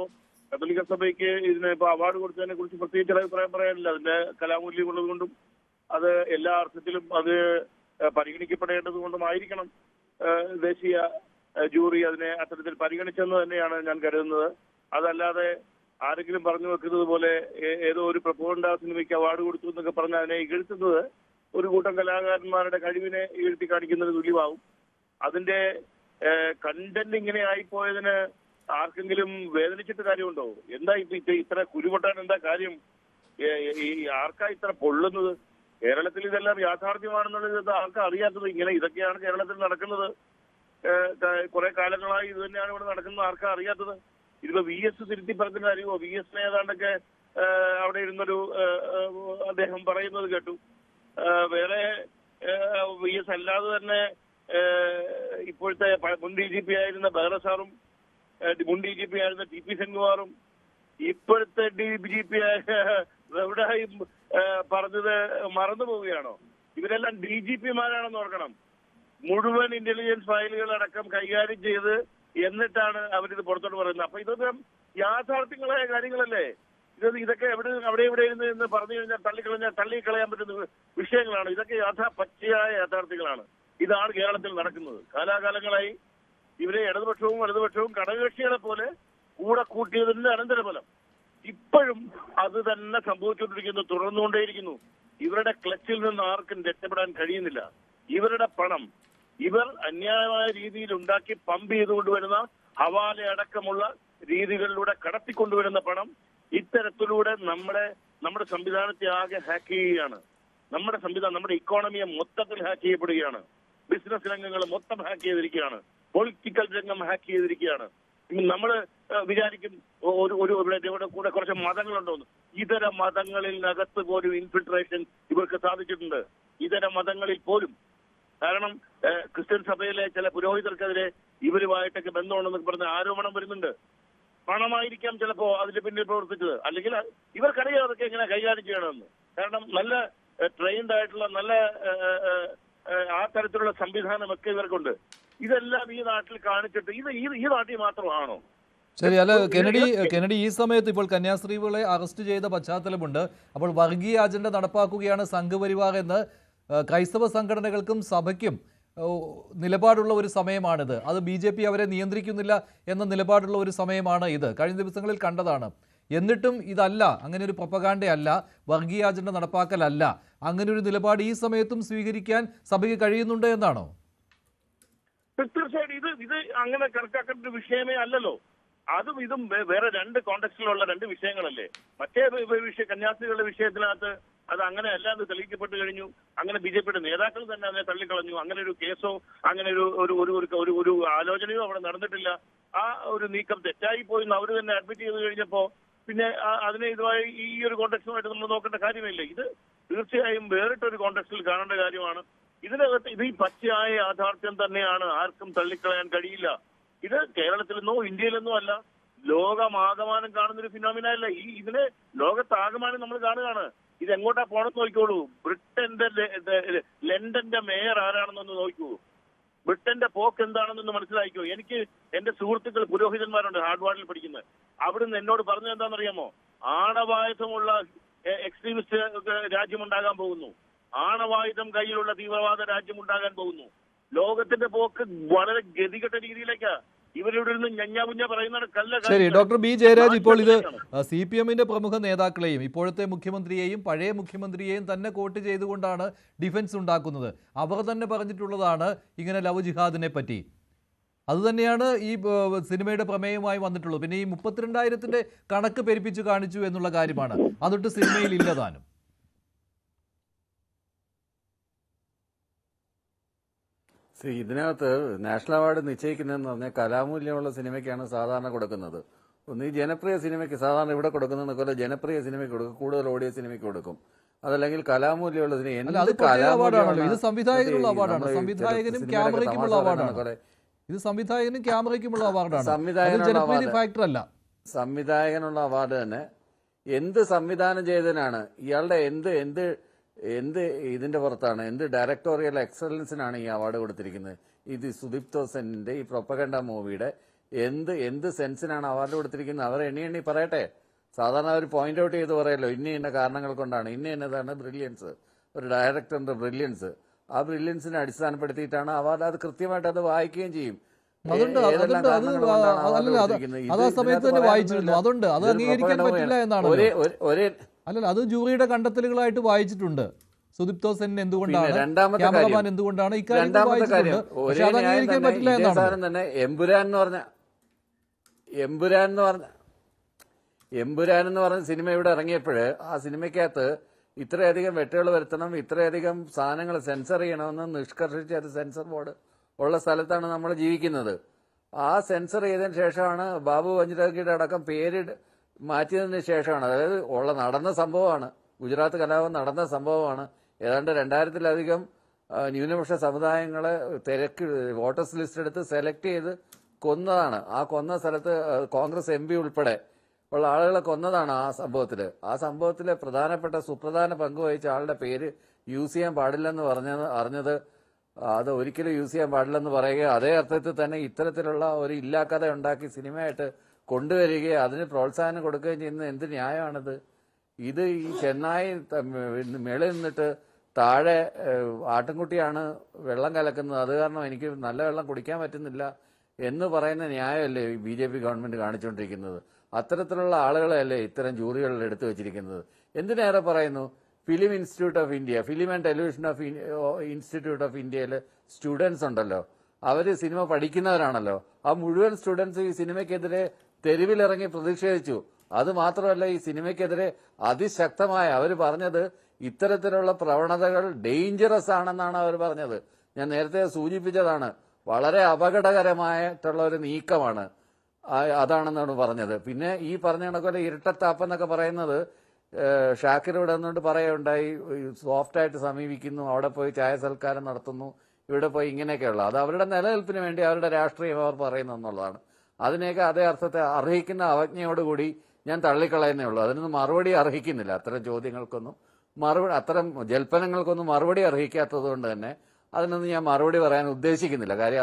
കത്തോലിക്ക സഭയ്ക്ക് ഇതിനെ ഇപ്പൊ അവാർഡ് കൊടുത്തതിനെ കുറിച്ച് പ്രത്യേകിച്ച് അഭിപ്രായം പറയാനില്ല. അതിന്റെ കലാമൂല്യം ഉള്ളതുകൊണ്ടും അത് എല്ലാ അർത്ഥത്തിലും അത് പരിഗണിക്കപ്പെടേണ്ടത് കൊണ്ടുമായിരിക്കണം ദേശീയ ജൂറി അതിനെ അത്തരത്തിൽ പരിഗണിച്ചെന്ന് തന്നെയാണ് ഞാൻ കരുതുന്നത്. അതല്ലാതെ ആരെങ്കിലും പറഞ്ഞു വെക്കുന്നത് പോലെ ഏതോ ഒരു പ്രൊപ്പഗൻഡ സിനിമയ്ക്ക് അവാർഡ് കൊടുത്തു എന്നൊക്കെ പറഞ്ഞ് അതിനെ ഇകഴ്ത്തുന്നത് ഒരു കൂട്ടം കലാകാരന്മാരുടെ കഴിവിനെ ഇകഴ്ത്തി കാണിക്കുന്നത് തുല്യമാവും. അതിന്റെ കണ്ടന്റ് ഇങ്ങനെ ആയിപ്പോയതിന് ആർക്കെങ്കിലും വേദനിച്ചിട്ട് കാര്യമുണ്ടോ? എന്താ ഇത്ര കുരുപൊട്ടാൻ എന്താ കാര്യം? ഈ ആർക്കാ ഇത്ര പൊള്ളുന്നത്? കേരളത്തിൽ ഇതെല്ലാം യാഥാർത്ഥ്യമാണെന്നുള്ളത് ആർക്കാ അറിയാത്തത്? ഇതൊക്കെയാണ് കേരളത്തിൽ നടക്കുന്നത്. കുറെ കാലങ്ങളായി ഇത് തന്നെയാണ് ഇവിടെ നടക്കുന്നത്. ആർക്കാ അറിയാത്തത്? ഇതിപ്പോ VS തിരുത്തി പറഞ്ഞ അറിയുമോ? VS ഏതാണ്ടൊക്കെ അവിടെ ഇരുന്നൊരു അദ്ദേഹം പറയുന്നത് കേട്ടു. വേറെ VS അല്ലാതെ തന്നെ ഇപ്പോഴത്തെ മുൻ DGP ആയിരുന്ന ബെഹ്റ സാറും മുൻ DGP ആയിരുന്ന TP സെൻകുമാറും ഇപ്പോഴത്തെ DGP എവിടെയും പറഞ്ഞത് മറന്നു പോവുകയാണോ? ഇവരെല്ലാം DGP-മാരാണെന്ന് ഓർക്കണം. മുഴുവൻ ഇന്റലിജൻസ് ഫയലുകൾ അടക്കം കൈകാര്യം ചെയ്ത് എന്നിട്ടാണ് അവരിത് പുറത്തോട്ട് പറയുന്നത്. അപ്പൊ ഇതൊക്കെ യാഥാർത്ഥ്യങ്ങളായ കാര്യങ്ങളല്ലേ? ഇതൊക്കെ അവിടെ ഇരുന്ന് പറഞ്ഞു കഴിഞ്ഞാൽ തള്ളിക്കളയാൻ പറ്റുന്ന വിഷയങ്ങളാണ്. ഇതൊക്കെ പച്ചയായ യാഥാർത്ഥ്യങ്ങളാണ്. ഇതാണ് കേരളത്തിൽ നടക്കുന്നത്. കാലാകാലങ്ങളായി ഇവരെ ഇടതുപക്ഷവും വലതുപക്ഷവും ഘടകകക്ഷികളെ പോലെ കൂടെ കൂട്ടിയതിന്റെ അനന്തരഫലം. ഇപ്പോഴും അത് തന്നെ സംഭവിച്ചുകൊണ്ടിരിക്കുന്നു, തുടർന്നുകൊണ്ടേയിരിക്കുന്നു. ഇവരുടെ ക്ലച്ചിൽ നിന്ന് ആർക്കും രക്ഷപ്പെടാൻ കഴിയുന്നില്ല. ഇവരുടെ പണം ഇവർ അന്യായമായ രീതിയിൽ ഉണ്ടാക്കി പമ്പ് ചെയ്തുകൊണ്ടുവരുന്ന ഹവാല അടക്കമുള്ള രീതികളിലൂടെ കടത്തിക്കൊണ്ടുവരുന്ന പണം ഇത്തരത്തിലൂടെ നമ്മുടെ സംവിധാനത്തെ ആകെ ഹാക്ക് ചെയ്യുകയാണ്. നമ്മുടെ ഇക്കോണമിയെ മൊത്തത്തിൽ ഹാക്ക് ചെയ്യപ്പെടുകയാണ്. ബിസിനസ് രംഗങ്ങൾ മൊത്തം ഹാക്ക് ചെയ്തിരിക്കുകയാണ്. പൊളിറ്റിക്കൽ രംഗം ഹാക്ക് ചെയ്തിരിക്കുകയാണ്. നമ്മൾ വിചാരിക്കും ഇവിടെ കൂടെ കുറച്ച് മതങ്ങളുണ്ടോന്ന്. ഇതര മതങ്ങളിനകത്ത് പോലും ഇൻഫിൽട്രേഷൻ ഇവർക്ക് സാധിച്ചിട്ടുണ്ട്. ഇതര മതങ്ങളിൽ പോലും. കാരണം ക്രിസ്ത്യൻ സഭയിലെ ചില പുരോഹിതർക്കെതിരെ ഇവരുമായിട്ടൊക്കെ ബന്ധമുണ്ടെന്നൊക്കെ പറഞ്ഞ ആരോപണം വരുന്നുണ്ട്. പണമായിരിക്കാം ചിലപ്പോ അതിന്റെ പിന്നിൽ പ്രവർത്തിച്ചത്. അല്ലെങ്കിൽ ഇവർക്കറിയാം അതൊക്കെ എങ്ങനെ കൈകാര്യം ചെയ്യണമെന്ന്. കാരണം നല്ല ട്രെയിൻഡ് ആയിട്ടുള്ള നല്ല ആ തരത്തിലുള്ള സംവിധാനമൊക്കെ ഇവർക്കുണ്ട്. ഇതെല്ലാം ഈ നാട്ടിൽ കാണിച്ചിട്ട് ഈ നാട്ടിൽ മാത്രമാണോ? ശരി. അല്ല, കെനഡി ഈ സമയത്ത് ഇപ്പോൾ കന്യാസ്ത്രീകളെ അറസ്റ്റ് ചെയ്ത പശ്ചാത്തലമുണ്ട്. അപ്പോൾ വർഗീയ അജണ്ട നടപ്പാക്കുകയാണ് സംഘപരിവാർ എന്ന് ക്രൈസ്തവ സംഘടനകൾക്കും സഭയ്ക്കും നിലപാടുള്ള ഒരു സമയമാണിത്. അത് BJP അവരെ നിയന്ത്രിക്കുന്നില്ല എന്ന നിലപാടുള്ള ഒരു സമയമാണ് ഇത്. കഴിഞ്ഞ ദിവസങ്ങളിൽ കണ്ടതാണ്. എന്നിട്ടും ഇതല്ല, അങ്ങനെ ഒരു പ്രൊപ്പഗാൻഡയല്ല, വർഗീയ അജണ്ട നടപ്പാക്കലല്ല, അങ്ങനെ ഒരു നിലപാട് ഈ സമയത്തും സ്വീകരിക്കാൻ സഭയ്ക്ക് കഴിയുന്നുണ്ട് എന്നാണോ? തീർച്ചയായിട്ടും ഇത് അങ്ങനെ കണക്കാക്കേണ്ട ഒരു വിഷയമേ അല്ലല്ലോ. അതും ഇതും വേറെ രണ്ട് കോണ്ടെക്സ്റ്റിലുള്ള രണ്ട് വിഷയങ്ങളല്ലേ. മറ്റേ കന്യാസ്ത്രീകളുടെ വിഷയത്തിനകത്ത് അത് അങ്ങനെ അല്ലാതെ തെളിയിക്കപ്പെട്ട് കഴിഞ്ഞു. അങ്ങനെ BJPയുടെ നേതാക്കൾ തന്നെ അതിനെ തള്ളിക്കളഞ്ഞു. അങ്ങനെ ഒരു കേസോ അങ്ങനെ ഒരു ആലോചനയോ അവിടെ നടന്നിട്ടില്ല. ആ ഒരു നീക്കം തെറ്റായി പോയി അവർ തന്നെ അഡ്മിറ്റ് ചെയ്ത് കഴിഞ്ഞപ്പോ പിന്നെ അതിനെ ഇതുമായി ഈ ഒരു കോണ്ടെക്സ്റ്റുമായിട്ട് നമ്മൾ നോക്കേണ്ട കാര്യമില്ല. ഇത് തീർച്ചയായും വേറിട്ടൊരു കോണ്ടെക്സ്റ്റിൽ കാണേണ്ട കാര്യമാണ്. ഇതിനകത്ത് ഇത് ഈ പച്ചയായ യാഥാർത്ഥ്യം തന്നെയാണ്. ആർക്കും തള്ളിക്കളയാൻ കഴിയില്ല. ഇത് കേരളത്തിലെന്നോ ഇന്ത്യയിലെന്നോ അല്ല, ലോകമാകമാനം കാണുന്നൊരു ഫിനോമിന അല്ല. ഇതിനെ ലോകത്താകമാനം നമ്മൾ കാണുകയാണ്. ഇത് എങ്ങോട്ടാ പോണെന്ന് നോക്കിക്കോളൂ. ലണ്ടന്റെ മേയർ ആരാണെന്നൊന്ന് നോക്കൂ. ബ്രിട്ടന്റെ പോക്ക് എന്താണെന്നൊന്ന് മനസ്സിലാക്കിയോ. എനിക്ക് എന്റെ സുഹൃത്തുക്കൾ പുരോഹിതന്മാരുണ്ട് ഹാർഡ്വാർഡിൽ പഠിക്കുന്നത്. അവിടുന്ന് എന്നോട് പറഞ്ഞത് എന്താണെന്നറിയാമോ? ആണവായുധമുള്ള എക്സ്ട്രീമിസ്റ്റ് രാജ്യമുണ്ടാകാൻ പോകുന്നു. ആണവായുധം കയ്യിലുള്ള തീവ്രവാദ രാജ്യമുണ്ടാകാൻ പോകുന്നു. ലോകത്തിന്റെ പോക്ക് വളരെ ഗതികെട്ട രീതിയിലേക്കാ. ഇവരിവിടെ നിന്ന് ഞഞ്ഞാമുഞ്ഞ പറയുന്ന കല്ല. ശരി, ഡോക്ടർ ബി ജയരാജ്, ഇപ്പോൾ ഇത് CPMന്റെ പ്രമുഖ നേതാക്കളെയും ഇപ്പോഴത്തെ മുഖ്യമന്ത്രിയെയും പഴയ മുഖ്യമന്ത്രിയെയും തന്നെ കോട്ട് ചെയ്തുകൊണ്ടാണ് ഡിഫൻസ് ഉണ്ടാക്കുന്നത്. അവർ തന്നെ പറഞ്ഞിട്ടുള്ളതാണ് ഇങ്ങനെ ലവ് ജിഹാദിനെ പറ്റി. അതുതന്നെയാണ് ഈ സിനിമയുടെ പ്രമേയമായി വന്നിട്ടുള്ളത്. പിന്നെ ഈ 32,000-ന്റെ കണക്ക് പെരുപ്പിച്ചു കാണിച്ചു എന്നുള്ള കാര്യമാണ്. അതൊട്ട് സിനിമയിൽ ഇല്ലതാനും. ഇതിനകത്ത് നാഷണൽ അവാർഡ് നിശ്ചയിക്കുന്നതെന്ന് പറഞ്ഞാൽ കലാമൂല്യമുള്ള സിനിമയ്ക്കാണ് സാധാരണ കൊടുക്കുന്നത്. ഒന്ന് ഈ ജനപ്രിയ സിനിമയ്ക്ക് സാധാരണ ഇവിടെ കൊടുക്കുന്നതൊക്കെ ജനപ്രിയ സിനിമയ്ക്ക് കൊടുക്കും, കൂടുതൽ ഓടിയ സിനിമയ്ക്ക് കൊടുക്കും. അതല്ലെങ്കിൽ കലാമൂല്യമുള്ള സിനിമ ഇത് സംവിധായകനുള്ള അവാർഡാണ്. സംവിധായകനും ക്യാമറയ്ക്കുമുള്ള അവാർഡാണ്. ഇത് സംവിധായകനും ക്യാമറയ്ക്കുമുള്ള അവാർഡാണ്. സംവിധായകനുള്ള അവാർഡ് തന്നെ. എന്ത് സംവിധാനം ചെയ്തതിനാണ് ഇയാളുടെ എന്ത് ഇതിന്റെ പുറത്താണ്, എന്ത് ഡയറക്ടോറിയൽ എക്സലൻസിനാണ് ഈ അവാർഡ് കൊടുത്തിരിക്കുന്നത്? ഇത് സുദീപ്തോ സെന്നിന്റെ ഈ പ്രൊപ്പഗണ്ട മൂവിയുടെ എന്ത് സെൻസിനാണ് അവാർഡ് കൊടുത്തിരിക്കുന്നത്? അവർ എണ്ണി പറയട്ടെ. സാധാരണ അവർ പോയിന്റ് ഔട്ട് ചെയ്ത് പറയല്ലോ, ഇന്ന കാരണങ്ങൾ കൊണ്ടാണ്, ഇന്നതാണ് ബ്രില്യൻസ്, ഒരു ഡയറക്ടറിന്റെ ബ്രില്യൻസ്. ആ ബ്രില്യൻസിനെ അടിസ്ഥാനപ്പെടുത്തിയിട്ടാണ് അവാർഡ്. അത് കൃത്യമായിട്ട് അത് വായിക്കുകയും ചെയ്യും. അതുണ്ട്, അത് ആ സമയത്ത് തന്നെ വായിച്ചിരുന്നു. അതുണ്ട്, അത് അംഗീകരിക്കാൻ പറ്റില്ല എന്നാണ്. അല്ലല്ല, അത് ജൂറിയുടെ കണ്ടെത്തലുകളായിട്ട് വായിച്ചിട്ടുണ്ട്. സുദീപ്തോ സെൻ എന്തുകൊണ്ടാണ്, ക്യാമറമാൻ എന്തുകൊണ്ടാണ്, ഇക്കാര്യം വായിച്ചിട്ടുണ്ട്. പക്ഷെ അത് അംഗീകരിക്കാൻ പറ്റില്ല എന്നാണ്. തന്നെ എമ്പുരാൻ എന്ന് പറഞ്ഞ സിനിമ ഇവിടെ ഇറങ്ങിയപ്പോൾ ആ സിനിമയ്ക്കകത്ത് ഇത്രയധികം വെട്ടുകൾ വരുത്തണം, ഇത്രയധികം സാധനങ്ങൾ സെൻസർ ചെയ്യണമെന്ന് നിഷ്കർഷിച്ച് അത് സെൻസർ ബോർഡ് ഉള്ള സ്ഥലത്താണ് നമ്മൾ ജീവിക്കുന്നത്. ആ സെൻസർ ചെയ്തതിന് ശേഷമാണ് ബാബു വഞ്ചിരാഗിയുടെ അടക്കം പേര് മാറ്റിയതിന് ശേഷമാണ്, അതായത് നടന്ന സംഭവമാണ്, ഗുജറാത്ത് കലാപം നടന്ന സംഭവമാണ്. ഏതാണ്ട് 2000-ലധികം ന്യൂനപക്ഷ സമുദായങ്ങളെ വോട്ടേഴ്സ് ലിസ്റ്റ് എടുത്ത് സെലക്ട് ചെയ്ത് കൊന്നതാണ്. ആ കൊന്ന സ്ഥലത്ത് കോൺഗ്രസ് MP ഉൾപ്പെടെ ഉള്ള ആളുകളെ കൊന്നതാണ് ആ സംഭവത്തിലെ സുപ്രധാന പങ്ക് വഹിച്ച ആളുടെ പേര് യൂസ് ചെയ്യാൻ പാടില്ലെന്ന് അറിഞ്ഞത് അത് ഒരിക്കലും യൂസ് ചെയ്യാൻ പാടില്ലെന്ന് പറയുകയും അതേ അർത്ഥത്തിൽ തന്നെ ഇത്തരത്തിലുള്ള ഒരു ഇല്ലാക്കഥ ഉണ്ടാക്കി സിനിമയായിട്ട് കൊണ്ടുവരികയും അതിന് പ്രോത്സാഹനം കൊടുക്കുകയും ചെയ്യുന്നത് എന്ത് ന്യായമാണിത്? ഇത് ഈ ചെന്നായി മേളിൽ നിന്നിട്ട് താഴെ ആട്ടിൻകുട്ടിയാണ് വെള്ളം കലക്കുന്നത്, അത് കാരണം എനിക്ക് നല്ല വെള്ളം കുടിക്കാൻ പറ്റുന്നില്ല എന്ന് പറയുന്ന ന്യായമല്ലേ BJP ഗവൺമെന്റ് കാണിച്ചുകൊണ്ടിരിക്കുന്നത്? അത്തരത്തിലുള്ള ആളുകളെയല്ലേ ഇത്തരം ജൂറികളിൽ എടുത്തു വെച്ചിരിക്കുന്നത്? എന്തിനേറെ പറയുന്നു, film institute of India, film and television institute of ഇന്ത്യയിലെ സ്റ്റുഡൻസ് ഉണ്ടല്ലോ, അവർ സിനിമ പഠിക്കുന്നവരാണല്ലോ. ആ മുഴുവൻ സ്റ്റുഡൻസ് ഈ സിനിമയ്ക്കെതിരെ തെരുവിലിറങ്ങി പ്രതിഷേധിച്ചു. അത് മാത്രമല്ല, ഈ സിനിമയ്ക്കെതിരെ അതിശക്തമായ അവർ പറഞ്ഞത് ഇത്തരത്തിലുള്ള പ്രവണതകൾ ഡേഞ്ചറസ് ആണെന്നാണ് അവർ പറഞ്ഞത്. ഞാൻ നേരത്തെ സൂചിപ്പിച്ചതാണ്, വളരെ അപകടകരമായിട്ടുള്ള ഒരു നീക്കമാണ് അതാണെന്നാണ് പറഞ്ഞത്. പിന്നെ ഈ പറഞ്ഞ കണക്കോലെ ഇരട്ടത്താപ്പെന്നൊക്കെ പറയുന്നത് ഷാക്കിർ ഇവിടെ നിന്നുകൊണ്ട് പറയുണ്ടായി, സോഫ്റ്റായിട്ട് സമീപിക്കുന്നു, അവിടെ പോയി ചായ സൽക്കാരം നടത്തുന്നു, ഇവിടെ പോയി ഇങ്ങനെയൊക്കെയുള്ള, അത് അവരുടെ നിലനിൽപ്പിന് വേണ്ടി അവരുടെ രാഷ്ട്രീയം അവർ പറയുന്നു എന്നുള്ളതാണ്. അതിനെയൊക്കെ അതേ അർത്ഥത്തെ അർഹിക്കുന്ന അവജ്ഞയോടുകൂടി ഞാൻ തള്ളിക്കളയുന്നേ ഉള്ളൂ. അതിനൊന്നും മറുപടി അർഹിക്കുന്നില്ല. അത്തരം ചോദ്യങ്ങൾക്കൊന്നും അത്തരം ജൽപ്പനങ്ങൾക്കൊന്നും മറുപടി അർഹിക്കാത്തത് കൊണ്ട് തന്നെ അതിനൊന്നും ഞാൻ മറുപടി പറയാൻ ഉദ്ദേശിക്കുന്നില്ല. കാര്യം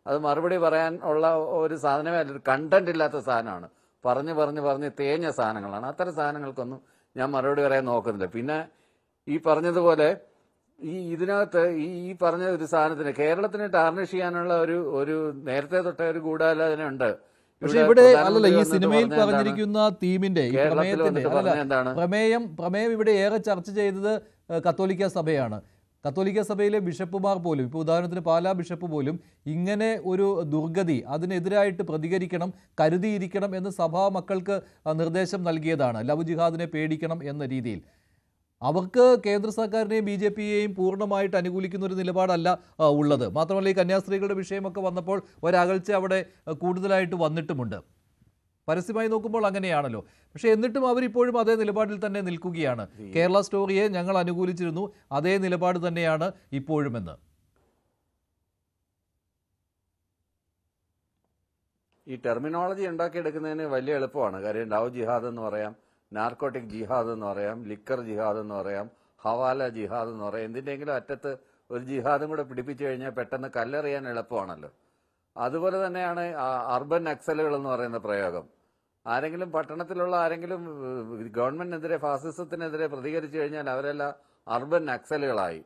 അത് മറുപടി പറയാൻ ഉള്ള ഒരു സാധനമേ അല്ല, കണ്ടന്റ് ഇല്ലാത്ത സാധനമാണ്. പറഞ്ഞ് തേഞ്ഞ സാധനങ്ങളാണ്. അത്തരം സാധനങ്ങൾക്കൊന്നും ഞാൻ മറുപടി പറയാൻ നോക്കുന്നില്ല. പിന്നെ ഈ പറഞ്ഞതുപോലെ ഇതിനകത്ത് ഈ പറഞ്ഞ ഒരു സാധനത്തിന് കേരളത്തിന് ടാർണിഷ് ചെയ്യാനുള്ള ഒരു നേരത്തെ തൊട്ട ഒരു ഗൂഢാലോചന ഉണ്ട്. പക്ഷെ ഇവിടെ അല്ലല്ല, ഈ സിനിമയിൽ പറഞ്ഞിരിക്കുന്ന തീമിന്റെ ഈ പ്രമേയത്തിന്റെ പ്രമേയം ഇവിടെ ഏറെ ചർച്ച ചെയ്തത് കത്തോലിക്ക സഭയാണ്. കത്തോലിക്ക സഭയിലെ ബിഷപ്പുമാർ പോലും, ഇപ്പോൾ ഉദാഹരണത്തിന് പാലാ ബിഷപ്പ് പോലും ഇങ്ങനെ ഒരു ദുർഗതി അതിനെതിരായിട്ട് പ്രതികരിക്കണം, കരുതിയിരിക്കണം എന്ന് സഭാ മക്കൾക്ക് നിർദ്ദേശം നൽകിയതാണ്. ലവ് ജിഹാദിനെ പേടിക്കണം എന്ന രീതിയിൽ. അവർക്ക് കേന്ദ്ര സർക്കാരിനെയും BJPയെയും പൂർണ്ണമായിട്ട് അനുകൂലിക്കുന്ന ഒരു നിലപാടല്ല ഉള്ളത്. മാത്രമല്ല, ഈ കന്യാസ്ത്രീകളുടെ വിഷയമൊക്കെ വന്നപ്പോൾ ഒരകൽച്ച അവിടെ കൂടുതലായിട്ട് വന്നിട്ടുമുണ്ട്. പരസ്യമായി നോക്കുമ്പോൾ അങ്ങനെയാണല്ലോ. പക്ഷെ എന്നിട്ടും അവരിപ്പോഴും അതേ നിലപാടിൽ തന്നെ നിൽക്കുകയാണ്. കേരള സ്റ്റോറിയെ ഞങ്ങൾ അനുകൂലിച്ചിരുന്നു, അതേ നിലപാട് തന്നെയാണ് ഇപ്പോഴുമെന്ന്. ഈ ടെർമിനോളജി ഉണ്ടാക്കിയെടുക്കുന്നതിന് വലിയ എളുപ്പമാണ്. കാര്യം ലവ് ജിഹാദ് എന്ന് പറയാം, നാർക്കോട്ടിക് ജിഹാദ് എന്ന് പറയാം, ലിക്കർ ജിഹാദ് എന്ന് പറയാം, ഹവാല ജിഹാദ് എന്ന് പറയാം. എന്തിൻ്റെങ്കിലും അറ്റത്ത് ഒരു ജിഹാദും കൂടെ പിടിപ്പിച്ചു കഴിഞ്ഞാൽ പെട്ടെന്ന് കല്ലെറിയാൻ എളുപ്പമാണല്ലോ. അതുപോലെ തന്നെയാണ് അർബൻ നക്സലുകൾ എന്ന് പറയുന്ന പ്രയോഗം. ആരെങ്കിലും പട്ടണത്തിലുള്ള ആരെങ്കിലും ഗവൺമെന്റിനെതിരെ, ഫാസിസത്തിനെതിരെ പ്രതികരിച്ചു കഴിഞ്ഞാൽ അവരെല്ലാം അർബൻ നക്സലുകളായി.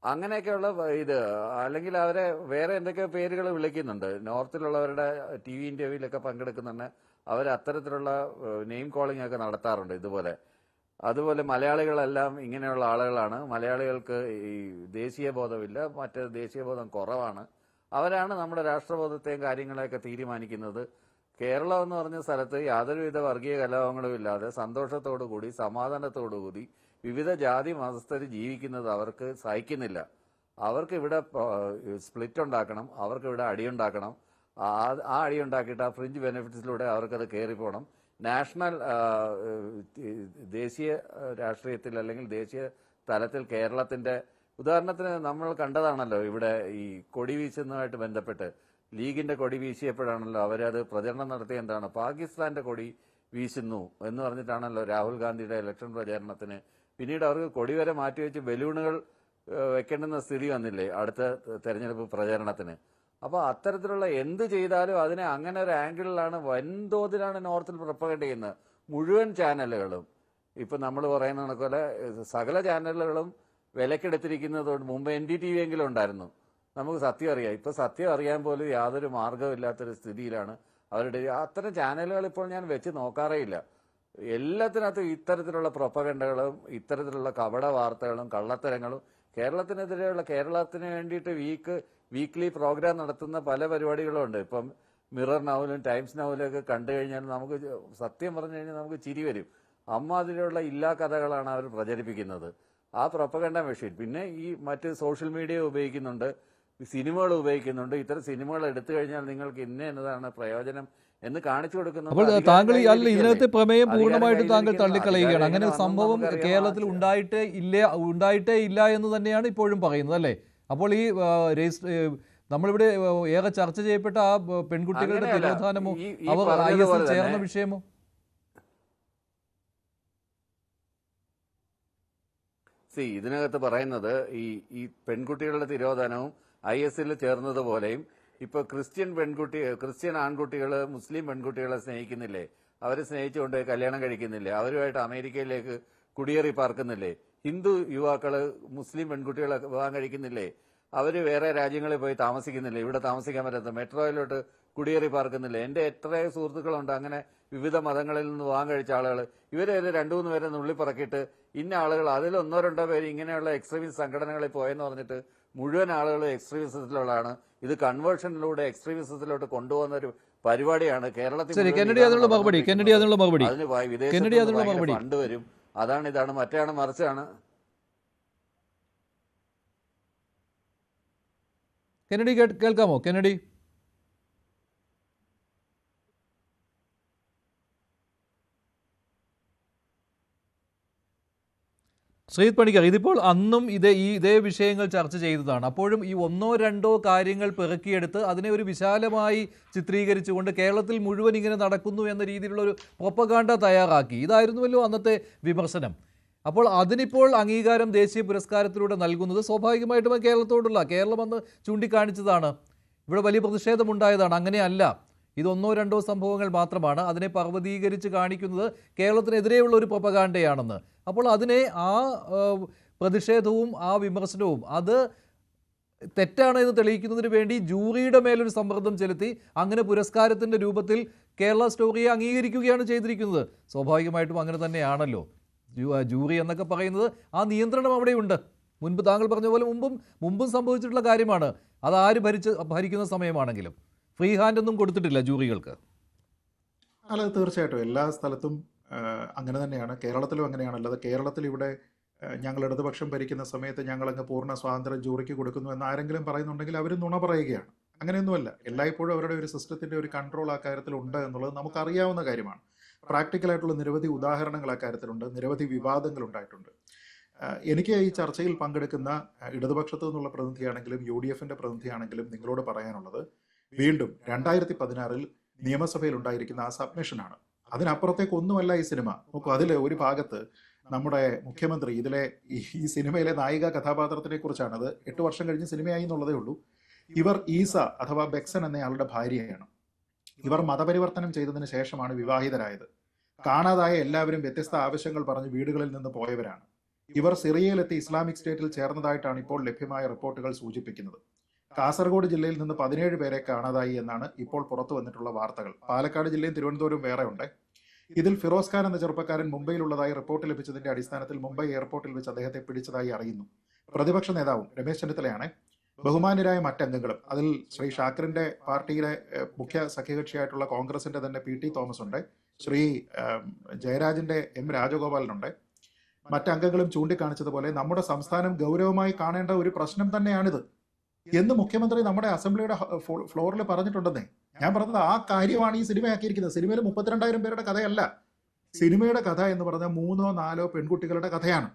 അങ്ങനെയൊക്കെയുള്ള ഇത്, അല്ലെങ്കിൽ അവരെ വേറെ എന്തൊക്കെയോ പേരുകൾ വിളിക്കുന്നുണ്ട്. നോർത്തിലുള്ളവരുടെ TV ഇന്റർവ്യൂവിലൊക്കെ പങ്കെടുക്കുന്നുണ്ട്. അവർ അത്തരത്തിലുള്ള നെയിം കോളിംഗ് ഒക്കെ നടത്താറുണ്ട് ഇതുപോലെ. അതുപോലെ മലയാളികളെല്ലാം ഇങ്ങനെയുള്ള ആളുകളാണ്. മലയാളികൾക്ക് ഈ ദേശീയ ബോധമില്ല, മറ്റേ ദേശീയ ബോധം കുറവാണ്. അവരാണ് നമ്മുടെ രാഷ്ട്രബോധത്തെയും കാര്യങ്ങളെയൊക്കെ തീരുമാനിക്കുന്നത്. കേരളം എന്ന് പറഞ്ഞ സ്ഥലത്ത് യാതൊരുവിധ വർഗീയ കലാപങ്ങളും ഇല്ലാതെ സന്തോഷത്തോടു കൂടി സമാധാനത്തോടു കൂടി വിവിധ ജാതി മതസ്ഥർ ജീവിക്കുന്നത് അവർക്ക് സഹിക്കുന്നില്ല. അവർക്ക് ഇവിടെ സ്പ്ലിറ്റ് ഉണ്ടാക്കണം, അവർക്ക് ഇവിടെ അടിയുണ്ടാക്കണം. ആ അടിയുണ്ടാക്കിയിട്ട് ആ ഫ്രിഞ്ച് ബെനിഫിറ്റ്സിലൂടെ അവർക്കത് കയറിപ്പോണം. നാഷണൽ ദേശീയ രാഷ്ട്രീയത്തിൽ അല്ലെങ്കിൽ ദേശീയ തലത്തിൽ കേരളത്തിന്റെ ഉദാഹരണത്തിന് നമ്മൾ കണ്ടതാണല്ലോ. ഇവിടെ ഈ കൊടി വീശുന്നതുമായിട്ട് ബന്ധപ്പെട്ട് ലീഗിന്റെ കൊടി വീശിയപ്പോഴാണല്ലോ അവരത് പ്രചരണം നടത്തിയ എന്താണ്, പാകിസ്ഥാന്റെ കൊടി വീശുന്നു എന്ന് പറഞ്ഞിട്ടാണല്ലോ രാഹുൽ ഗാന്ധിയുടെ ഇലക്ഷൻ പ്രചാരണത്തിന്. പിന്നീട് അവർക്ക് കൊടി വരെ മാറ്റിവെച്ച് ബലൂണുകൾ വെക്കേണ്ടുന്ന സ്ഥിതി വന്നില്ലേ അടുത്ത തെരഞ്ഞെടുപ്പ് പ്രചാരണത്തിന്. അപ്പോൾ അത്തരത്തിലുള്ള എന്ത് ചെയ്താലും അതിനെ അങ്ങനെ ഒരു ആംഗിളിലാണ് വൻതോതിലാണ് നോർത്തിൽ പ്രൊപ്പഗേറ്റ് ചെയ്യുന്നത് മുഴുവൻ ചാനലുകളും. ഇപ്പം നമ്മൾ പറയുന്ന കണക്കോലെ സകല ചാനലുകളും വിലക്കെടുത്തിരിക്കുന്നതുകൊണ്ട് മുമ്പ് NDTV എങ്കിലും ഉണ്ടായിരുന്നു. നമുക്ക് സത്യം അറിയാം. ഇപ്പൊ സത്യം അറിയാൻ പോലും യാതൊരു മാർഗമില്ലാത്തൊരു സ്ഥിതിയിലാണ് അവരുടെ. അത്തരം ചാനലുകൾ ഇപ്പോൾ ഞാൻ വെച്ച് നോക്കാറേയില്ല. എല്ലാത്തിനകത്തും ഇത്തരത്തിലുള്ള പ്രൊപ്പഗണ്ടകളും ഇത്തരത്തിലുള്ള കപട വാർത്തകളും കള്ളത്തരങ്ങളും. കേരളത്തിനെതിരെയുള്ള, കേരളത്തിന് വേണ്ടിയിട്ട് വീക്ക്ലി പ്രോഗ്രാം നടത്തുന്ന പല പരിപാടികളും ഉണ്ട്. ഇപ്പം മിറർ നൗലും ടൈംസ് നൗലും ഒക്കെ കണ്ടു കഴിഞ്ഞാൽ നമുക്ക് സത്യം പറഞ്ഞു കഴിഞ്ഞാൽ നമുക്ക് ചിരി വരും. അമ്മാതിരിയുള്ള ഇല്ലാ കഥകളാണ് അവർ പ്രചരിപ്പിക്കുന്നത്, ആ പ്രൊപ്പഗണ്ട മെഷീൻ. പിന്നെ ഈ മറ്റ് സോഷ്യൽ മീഡിയ ഉപയോഗിക്കുന്നുണ്ട്, സിനിമകൾ ഉപയോഗിക്കുന്നുണ്ട്. ഇത്തരം സിനിമകൾ എടുത്തു കഴിഞ്ഞാൽ നിങ്ങൾക്ക് എന്നതാണ് പ്രയോജനം എന്ന് കാണിച്ചു കൊടുക്കുന്നു. അപ്പോൾ താങ്കൾ അല്ല, ഇതിനകത്തെ പ്രമേയം പൂർണ്ണമായിട്ട് താങ്കൾ തള്ളിക്കളയുകയാണ്. അങ്ങനെ ഒരു സംഭവം കേരളത്തിൽ ഉണ്ടായിട്ടേ ഇല്ല എന്ന് തന്നെയാണ് ഇപ്പോഴും പറയുന്നത്, അല്ലേ? അപ്പോൾ ഈ നമ്മളിവിടെ ഏറെ ചർച്ച ചെയ്യപ്പെട്ട ആ പെൺകുട്ടികളുടെ തിരോധാനമോ അവർ IS ചേർന്ന വിഷയമോ? ഇതിനകത്ത് പറയുന്നത് ഈ പെൺകുട്ടികളുടെ തിരോധാനവും ISൽ ചേർന്നതുപോലെയും ഇപ്പൊ ക്രിസ്ത്യൻ ആൺകുട്ടികൾ മുസ്ലിം പെൺകുട്ടികളെ സ്നേഹിക്കുന്നില്ലേ, അവരെ സ്നേഹിച്ചുകൊണ്ട് കല്യാണം കഴിക്കുന്നില്ലേ, അവരുമായിട്ട് അമേരിക്കയിലേക്ക് കുടിയേറി പാർക്കുന്നില്ലേ, ഹിന്ദു യുവാക്കള് മുസ്ലിം പെൺകുട്ടികളെ വിവാഹം കഴിക്കുന്നില്ലേ, അവർ വേറെ രാജ്യങ്ങളിൽ പോയി താമസിക്കുന്നില്ല, ഇവിടെ താമസിക്കാൻ പറ്റാത്ത മെട്രോയിലോട്ട് കുടിയേറി പാർക്കുന്നില്ല. എൻ്റെ എത്രയോ സുഹൃത്തുക്കളുണ്ട് അങ്ങനെ വിവിധ മതങ്ങളിൽ നിന്ന് വിവാഹം കഴിച്ച ആളുകൾ. ഇവരെ 2-3 പേരെ നുള്ളിപ്പറക്കിയിട്ട് ഇന്ന ആളുകൾ അതിൽ 1-2 പേര് ഇങ്ങനെയുള്ള എക്സ്ട്രീമിസ്റ്റ് സംഘടനകളിൽ പോയെന്ന് പറഞ്ഞിട്ട് മുഴുവൻ ആളുകളും എക്സ്ട്രീമിസത്തിലുള്ളതാണ്. ഇത് കൺവേർഷനിലൂടെ എക്സ്ട്രീമിസത്തിലോട്ട് കൊണ്ടുപോകുന്ന ഒരു പരിപാടിയാണ് കേരളത്തിൽ. അതിനുള്ള മറുപടി അതിന് വിദേശത്ത് ഫണ്ട് വരും, അതാണ് ഇതാണ് മറ്റാണ് മറിച്ചാണ്. കെന്നഡി കേൾക്കാമോ? കെന്നഡി, ശ്രീജിത്ത് പണിക്കർ, ഇതിപ്പോൾ അന്നും ഇതേ വിഷയങ്ങൾ ചർച്ച ചെയ്തതാണ്. അപ്പോഴും ഈ 1-2 കാര്യങ്ങൾ പെറുക്കിയെടുത്ത് അതിനെ ഒരു വിശാലമായി ചിത്രീകരിച്ചുകൊണ്ട് കേരളത്തിൽ മുഴുവൻ ഇങ്ങനെ നടക്കുന്നു എന്ന രീതിയിലുള്ള ഒരു പ്രൊപ്പഗാണ്ട തയ്യാറാക്കി. ഇതായിരുന്നുവല്ലോ അന്നത്തെ വിമർശനം. അപ്പോൾ അതിനിപ്പോൾ അംഗീകാരം ദേശീയ പുരസ്കാരത്തിലൂടെ നൽകുന്നത് സ്വാഭാവികമായിട്ടും കേരളം അന്ന് ചൂണ്ടിക്കാണിച്ചതാണ്. ഇവിടെ വലിയ പ്രതിഷേധമുണ്ടായതാണ്. അങ്ങനെയല്ല, ഇത് 1-2 സംഭവങ്ങൾ മാത്രമാണ്. അതിനെ പർവ്വതീകരിച്ച് കാണിക്കുന്നത് കേരളത്തിനെതിരെയുള്ള ഒരു പ്രൊപ്പഗാണ്ടയാണെന്ന്. അപ്പോൾ അതിനെ ആ പ്രതിഷേധവും ആ വിമർശനവും അത് തെറ്റാണ് എന്ന് തെളിയിക്കുന്നതിന് വേണ്ടി ജൂറിയുടെ മേലൊരു സമ്മർദ്ദം ചെലുത്തി അങ്ങനെ പുരസ്കാരത്തിൻ്റെ രൂപത്തിൽ കേരള സ്റ്റോറിയെ അംഗീകരിക്കുകയാണ് ചെയ്തിരിക്കുന്നത്. സ്വാഭാവികമായിട്ടും അങ്ങനെ തന്നെയാണല്ലോ. ജൂറി എന്നൊക്കെ പറയുന്നത് ആ നിയന്ത്രണം അവിടെയുണ്ട്. മുൻപ് താങ്കൾ പറഞ്ഞ പോലെ മുമ്പും സംഭവിച്ചിട്ടുള്ള കാര്യമാണ്. അത് ആര് ഭരിക്കുന്ന സമയമാണെങ്കിലും ഫ്രീ ഹാൻഡ് ഒന്നും കൊടുത്തിട്ടില്ല ജൂറികൾക്ക്. അല്ല, തീർച്ചയായിട്ടും എല്ലാ സ്ഥലത്തും അങ്ങനെ തന്നെയാണ്. കേരളത്തിലും അങ്ങനെയാണ്. അല്ലാതെ കേരളത്തിൽ ഇവിടെ ഞങ്ങൾ ഇടതുപക്ഷം ഭരിക്കുന്ന സമയത്ത് ഞങ്ങളങ്ങ് പൂർണ്ണ സ്വാതന്ത്ര്യം ജൂറിക്ക് കൊടുക്കുന്നു എന്ന് ആരെങ്കിലും പറയുന്നുണ്ടെങ്കിൽ അവർ നുണ പറയുകയാണ്. അങ്ങനെയൊന്നുമല്ല. എല്ലായ്പ്പോഴും അവരുടെ ഒരു സിസ്റ്റത്തിന്റെ ഒരു കൺട്രോൾ ആ കാര്യത്തിൽ ഉണ്ട് എന്നുള്ളത് നമുക്കറിയാവുന്ന കാര്യമാണ്. പ്രാക്ടിക്കലായിട്ടുള്ള നിരവധി ഉദാഹരണങ്ങൾ ആ കാര്യത്തിലുണ്ട്. നിരവധി വിവാദങ്ങൾ ഉണ്ടായിട്ടുണ്ട്. എനിക്ക് ഈ ചർച്ചയിൽ പങ്കെടുക്കുന്ന ഇടതുപക്ഷത്തു നിന്നുള്ള പ്രതിനിധിയാണെങ്കിലും UDFന്റെ പ്രതിനിധിയാണെങ്കിലും നിങ്ങളോട് പറയാനുള്ളത്, വീണ്ടും 2016 നിയമസഭയിൽ ഉണ്ടായിരിക്കുന്ന ആ സബ്മിഷനാണ്. അതിനപ്പുറത്തേക്ക് ഒന്നുമല്ല ഈ സിനിമ. നോക്കൂ, അതിൽ ഒരു ഭാഗത്ത് നമ്മുടെ മുഖ്യമന്ത്രി ഈ സിനിമയിലെ നായിക കഥാപാത്രത്തിനെ കുറിച്ചാണ്. അത് 8 വർഷം കഴിഞ്ഞ് സിനിമയായി എന്നുള്ളതേ ഉള്ളൂ. ഇവർ ഈസ അഥവാ ബെക്സൻ എന്നയാളുടെ ഭാര്യയാണ്. ഇവർ മതപരിവർത്തനം ചെയ്തതിന് ശേഷമാണ് വിവാഹിതരായത്. കാണാതായ എല്ലാവരും വ്യത്യസ്ത ആവശ്യങ്ങൾ പറഞ്ഞ് വീടുകളിൽ നിന്ന് പോയവരാണ്. ഇവർ സിറിയയിലെത്തി ഇസ്ലാമിക് സ്റ്റേറ്റിൽ ചേർന്നതായിട്ടാണ് ഇപ്പോൾ ലഭ്യമായ റിപ്പോർട്ടുകൾ സൂചിപ്പിക്കുന്നത്. കാസർഗോഡ് ജില്ലയിൽ നിന്ന് 17 പേരെ കാണാതായി എന്നാണ് ഇപ്പോൾ പുറത്തു വന്നിട്ടുള്ള വാർത്തകൾ. പാലക്കാട് ജില്ലയും തിരുവനന്തപുരം വേറെ ഉണ്ട്. ഇതിൽ ഫിറോസ് ഖാൻ എന്ന ചെറുപ്പക്കാരൻ മുംബൈയിലുള്ളതായി റിപ്പോർട്ട് ലഭിച്ചതിന്റെ അടിസ്ഥാനത്തിൽ മുംബൈ എയർപോർട്ടിൽ വെച്ച് അദ്ദേഹത്തെ പിടിച്ചതായി അറിയുന്നു. പ്രതിപക്ഷ നേതാവും രമേശ് ചെന്നിത്തലയാണ്. ബഹുമാന്യരായ മറ്റംഗങ്ങളും, അതിൽ ശ്രീ ഷാക്കിറിന്റെ പാർട്ടിയിലെ മുഖ്യ സഖ്യകക്ഷിയായിട്ടുള്ള കോൺഗ്രസിന്റെ തന്നെ PT തോമസ് ഉണ്ട്, ശ്രീ ജയരാജിന്റെ M രാജഗോപാലനുണ്ട്. മറ്റംഗങ്ങളും ചൂണ്ടിക്കാണിച്ചതുപോലെ നമ്മുടെ സംസ്ഥാനം ഗൗരവമായി കാണേണ്ട ഒരു പ്രശ്നം തന്നെയാണിത് എന്ന് മുഖ്യമന്ത്രി നമ്മുടെ അസംബ്ലിയുടെ ഫ്ലോറിൽ പറഞ്ഞിട്ടുണ്ടെന്നേ. ഞാൻ പറഞ്ഞത് ആ കാര്യമാണ് ഈ സിനിമയാക്കിയിരിക്കുന്നത്. സിനിമയിൽ 32,000 പേരുടെ കഥയല്ല. സിനിമയുടെ കഥ എന്ന് പറഞ്ഞാൽ 3-4 പെൺകുട്ടികളുടെ കഥയാണ്.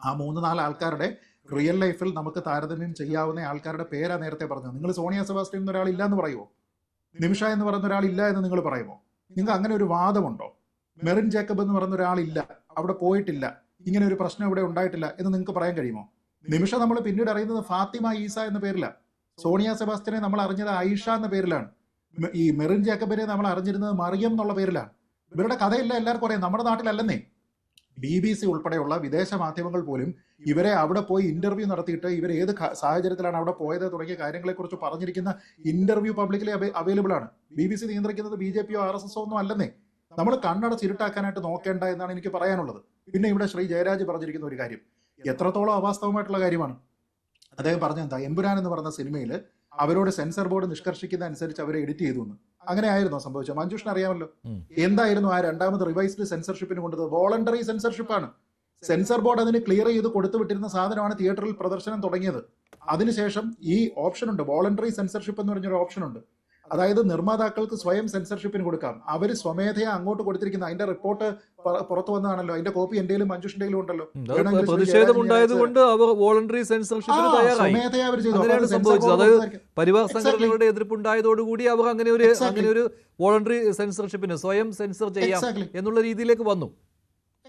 ആ 3-4 ആൾക്കാരുടെ റിയൽ ലൈഫിൽ നമുക്ക് താരതമ്യം ചെയ്യാവുന്ന ആൾക്കാരുടെ പേരാ നേരത്തെ പറഞ്ഞത്. നിങ്ങൾ സോണിയ സെബാസ്റ്റ്യൻ എന്നൊരാൾ ഇല്ല എന്ന് പറയുമോ? നിമിഷ എന്ന് പറയുന്ന ഒരാളില്ല എന്ന് നിങ്ങൾ പറയുമോ? നിങ്ങൾക്ക് അങ്ങനെ ഒരു വാദമുണ്ടോ? മെറിൻ ജേക്കബ് എന്ന് പറയുന്ന ഒരാളില്ല, അവിടെ പോയിട്ടില്ല, ഇങ്ങനെ ഒരു പ്രശ്നം ഇവിടെ ഉണ്ടായിട്ടില്ല എന്ന് നിങ്ങൾക്ക് പറയാൻ കഴിയുമോ? നിമിഷ നമ്മൾ പിന്നീട് അറിയുന്നത് ഫാത്തിമ ഈസ എന്ന പേരിലാണ്. സോണിയ സെബാസ്റ്റ്യനെ നമ്മൾ അറിഞ്ഞത് ഐഷ എന്ന പേരിലാണ്. ഈ മെറിൻ ജേക്കബിനെ നമ്മൾ അറിഞ്ഞിരുന്നത് മറിയം എന്നുള്ള പേരിലാണ്. ഇവരുടെ കഥയില്ല എല്ലാവർക്കും അറിയാം. നമ്മുടെ നാട്ടിലല്ലെന്നേ. BBC ഉൾപ്പെടെയുള്ള വിദേശ മാധ്യമങ്ങൾ പോലും ഇവരെ അവിടെ പോയി ഇന്റർവ്യൂ നടത്തിയിട്ട് ഇവർ ഏത് സാഹചര്യത്തിലാണ് അവിടെ പോയത് തുടങ്ങിയ കാര്യങ്ങളെക്കുറിച്ച് പറഞ്ഞിരിക്കുന്ന ഇന്റർവ്യൂ പബ്ലിക്കലി അവൈലബിൾ ആണ്. BBC നിയന്ത്രിക്കുന്നത് BJP RSS ഒന്നും അല്ലെന്നേ. നമ്മൾ കണ്ണടച്ചിരുട്ടാക്കാനായിട്ട് നോക്കേണ്ട എന്നാണ് എനിക്ക് പറയാനുള്ളത്. പിന്നെ ഇവിടെ ശ്രീ ജയരാജ് പറഞ്ഞിരിക്കുന്ന ഒരു കാര്യം എത്രത്തോളം അവാസ്തവമായിട്ടുള്ള കാര്യമാണ്. അദ്ദേഹം പറഞ്ഞെന്താ, എമ്പുരാൻ എന്ന് പറഞ്ഞ സിനിമയിൽ അവരോട് സെൻസർ ബോർഡ് നിഷ്കർഷിക്കുന്ന അനുസരിച്ച് അവരെ എഡിറ്റ് ചെയ്തു എന്ന്. അങ്ങനെ ആയിരുന്നോ സംഭവിച്ചത്? മഞ്ജുഷിന് അറിയാമല്ലോ. എന്തായിരുന്നു ആ രണ്ടാമത് റിവൈസ്ഡ് സെൻസർഷിപ്പിന് കൊണ്ടത്? വോളണ്ടറി സെൻസർഷിപ്പാണ്. സെൻസർ ബോർഡ് അതിന് ക്ലിയർ ചെയ്ത് കൊടുത്തു വിട്ടിരുന്ന സാധനമാണ് തിയേറ്ററിൽ പ്രദർശനം തുടങ്ങിയത്. അതിനുശേഷം ഈ ഓപ്ഷൻ ഉണ്ട്, വോളണ്ടറി സെൻസർഷിപ്പ് എന്ന് പറഞ്ഞൊരു ഓപ്ഷൻ ഉണ്ട്. അതായത് നിർമ്മാതാക്കൾക്ക് സ്വയം സെൻസർഷിപ്പിന് കൊടുക്കാം. അവർ സ്വമേധയാ അങ്ങോട്ട് കൊടുത്തിരിക്കുന്ന അതിന്റെ റിപ്പോർട്ട് പുറത്തു വന്നതാണല്ലോ. അതിന്റെ കോപ്പി എന്റെയിലും മഞ്ജുഷിന്റെ ഉണ്ടല്ലോ. പ്രതിഷേധമുണ്ടായതുകൊണ്ട് അവർ വോളണ്ടറി സെൻസർഷിപ്പിന് തയ്യാറായി. അതായത് പരിവാർ സംഘടനകളുടെ എതിർപ്പുണ്ടായതോടുകൂടി അവർ അങ്ങനെ ഒരു വോളണ്ടറി സെൻസർഷിപ്പിന് സ്വയം സെൻസർ ചെയ്യാം എന്നുള്ള രീതിയിലേക്ക് വന്നു.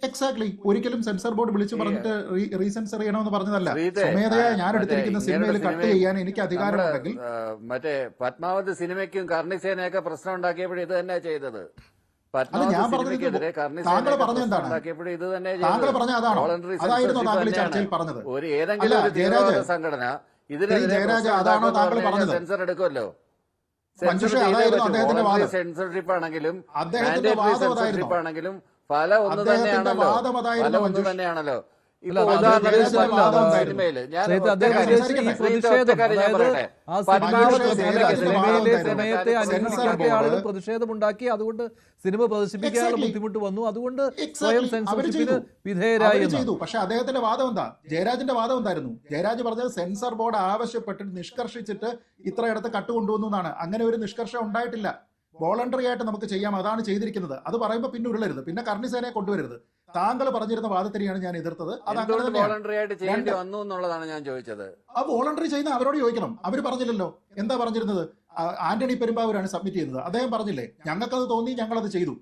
എക്സാക്ട്ലി. ഒരിക്കലും സെൻസർ ബോർഡ് വിളിച്ചു പറഞ്ഞിട്ട് റീസെൻസർ ചെയ്യണമെന്ന് പറഞ്ഞതല്ല. സ്വമേധയാ ഞാൻ എടുത്തിരിക്കുന്ന സിനിമയിൽ കട്ട് ചെയ്യാൻ എനിക്ക് അധികാരമുണ്ടെങ്കിൽ. മറ്റേ പത്മാവതി സിനിമയ്ക്കും കർണിസേനയൊക്കെ പ്രശ്നം ഉണ്ടാക്കിയപ്പോഴും ഇത് തന്നെ ചെയ്തത്. ഞാൻ പറഞ്ഞത് താങ്കൾ പറഞ്ഞ എന്താണ്? താങ്കൾ പറഞ്ഞ അതാണോ? അതായിരുന്നു താങ്കൾ ഈ ചർച്ചയിൽ പറഞ്ഞത്. ഏതെങ്കിലും ഒരു സംഘടന ജയരാജ് അതാണോ താങ്കൾ പറഞ്ഞത്? സെൻസർ എടുക്കുമല്ലോ. മഞ്ജുഷ, അതായിരുന്നു അദ്ദേഹത്തിന്റെ വാദം. സെൻസർഷിപ്പ് ആണെങ്കിലും അദ്ദേഹത്തിന്റെ വാദം സെൻസർഷിപ്പ് ആണെങ്കിലും ഫലം ഒന്ന് തന്നെയാണല്ലോ. ഫലം ഒന്ന് തന്നെയാണല്ലോ. ഇപ്പൊ സിനിമയില് ഞാൻ പ്രതിഷേധമുണ്ടാക്കി, അതുകൊണ്ട് സിനിമ പ്രദർശിപ്പിക്കാനുള്ള ബുദ്ധിമുട്ട് വന്നു, അതുകൊണ്ട് സ്വയം സെൻസർഷിപ്പിന് വിധേയരായി ചെയ്തു. പക്ഷെ അദ്ദേഹത്തിന്റെ വാദം എന്താ? ജയരാജിന്റെ വാദം എന്തായിരുന്നു? ജയരാജ് പറഞ്ഞത് സെൻസർ ബോർഡ് ആവശ്യപ്പെട്ടിട്ട് നിഷ്കർഷിച്ചിട്ട് ഇത്രയിടത്ത് കട്ടുകൊണ്ടുവന്നു എന്നാണ്. അങ്ങനെ ഒരു നിഷ്കർഷം ഉണ്ടായിട്ടില്ല. വോളണ്ടറി ആയിട്ട് നമുക്ക് ചെയ്യാം, അതാണ് ചെയ്തിരിക്കുന്നത്. അത് പറയുമ്പോൾ പിന്നെ ഉരുളരുത്, പിന്നെ കർണിസേനയെ കൊണ്ടുവരരുത്. താങ്കൾ പറഞ്ഞിരുന്ന വാദത്തിനെയാണ് ഞാൻ എതിർത്തത്. അത് അങ്ങനെ വോളണ്ടറി ആയിട്ട് ചെയ്യേണ്ടി വന്നു എന്നുള്ളതാണ് ഞാൻ ചോദിച്ചത്. ആ വോളണ്ടറി ചെയ്യുന്ന അവരോട് ചോദിക്കണം. അവർ പറഞ്ഞില്ലല്ലോ. എന്താ പറഞ്ഞിരുന്നത്? ആന്റണി പെരുമ്പാവൂരാണ് സബ്മിറ്റ് ചെയ്തത്. അദ്ദേഹം പറഞ്ഞില്ലേ ഞങ്ങൾക്കത് തോന്നി, ഞങ്ങളത് ചെയ്തു,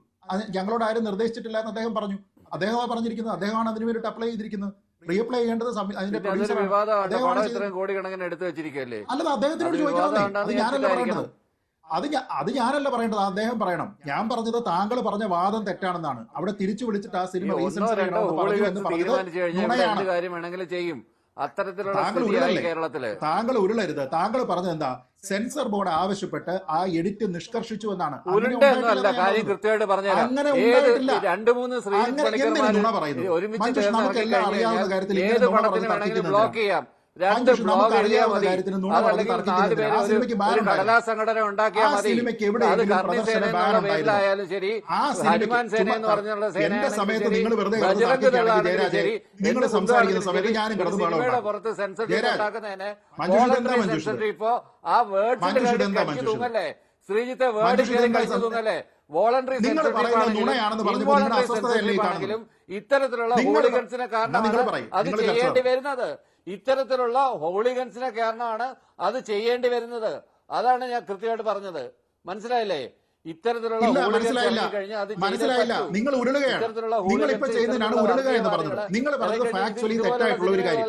ഞങ്ങളോട് ആരും നിർദ്ദേശിച്ചിട്ടില്ല എന്ന് അദ്ദേഹം പറഞ്ഞു. അദ്ദേഹമാണ് പറഞ്ഞിരിക്കുന്നത്. അദ്ദേഹമാണ് അതിന് വേണ്ടിയിട്ട് അപ്ലൈ ചെയ്തിരിക്കുന്നത്. റീഅപ്ലൈ ചെയ്യേണ്ടത് അതിന്റെ കോടിക്കണക്കിന് എടുത്തു വെച്ചിരിക്കല്ലേ. അല്ലത് അദ്ദേഹത്തിനോട് ചോദിക്കണം. അത് ഞാനല്ല പറയേണ്ടത്. അത് ഞാനല്ല പറയേണ്ടത്, അദ്ദേഹം പറയണം. ഞാൻ പറഞ്ഞത് താങ്കൾ പറഞ്ഞ വാദം തെറ്റാണെന്നാണ്. അവിടെ തിരിച്ചു വിളിച്ചിട്ട് ആ സിനിമ താങ്കൾ ഉരുളരുത്. താങ്കൾ പറഞ്ഞത് എന്താ? സെൻസർ ബോർഡ് ആവശ്യപ്പെട്ട് ആ എഡിറ്റ് നിഷ്കർഷിച്ചു എന്നാണ്. അങ്ങനെ ഉണ്ടായിട്ടില്ല. നമുക്ക് എല്ലാം അറിയാവുന്ന കാര്യത്തിൽ സംഘടന ഉണ്ടാക്കിയാൽ മതി. പേരിലായാലും ശരി, ഹനുമാൻ സേന എന്ന് പറഞ്ഞുള്ള നിങ്ങൾ സംസാരിക്കുന്ന സമയത്ത് ഞാനും പുറത്ത് സെൻസർഷിപ്പ് ഉണ്ടാക്കുന്നതിന് ഇപ്പോ ആ വേർഡ്സ് തൂങ്ങല്ലേ ശ്രീജിത്തെ, വേർഡ് തൂങ്ങല്ലേ. വോളണ്ടറി സെൻസർഷിപ്പാണെങ്കിലും ഇത്തരത്തിലുള്ള ഹോളിഗൻസിനെ കാരണമാണ് അത് ചെയ്യേണ്ടി വരുന്നത്. ഇത്തരത്തിലുള്ള ഹോളിഗൻസിനെ കാരണമാണ് അത് ചെയ്യേണ്ടി വരുന്നത്. അതാണ് ഞാൻ കൃത്യമായിട്ട് പറഞ്ഞത്. മനസ്സിലായില്ലേ? ഇത്തരത്തിലുള്ള മനസ്സിലായില്ല. നിങ്ങൾ ഉരുളുകയാണ്. നിങ്ങൾ ഇപ്പൊ ചെയ്യുന്നതിനാണ് ഉരുളുക എന്ന് പറഞ്ഞത്. നിങ്ങൾ പറഞ്ഞത് ഫാക്ച്വലി തെറ്റായിട്ടുള്ള ഒരു കാര്യം.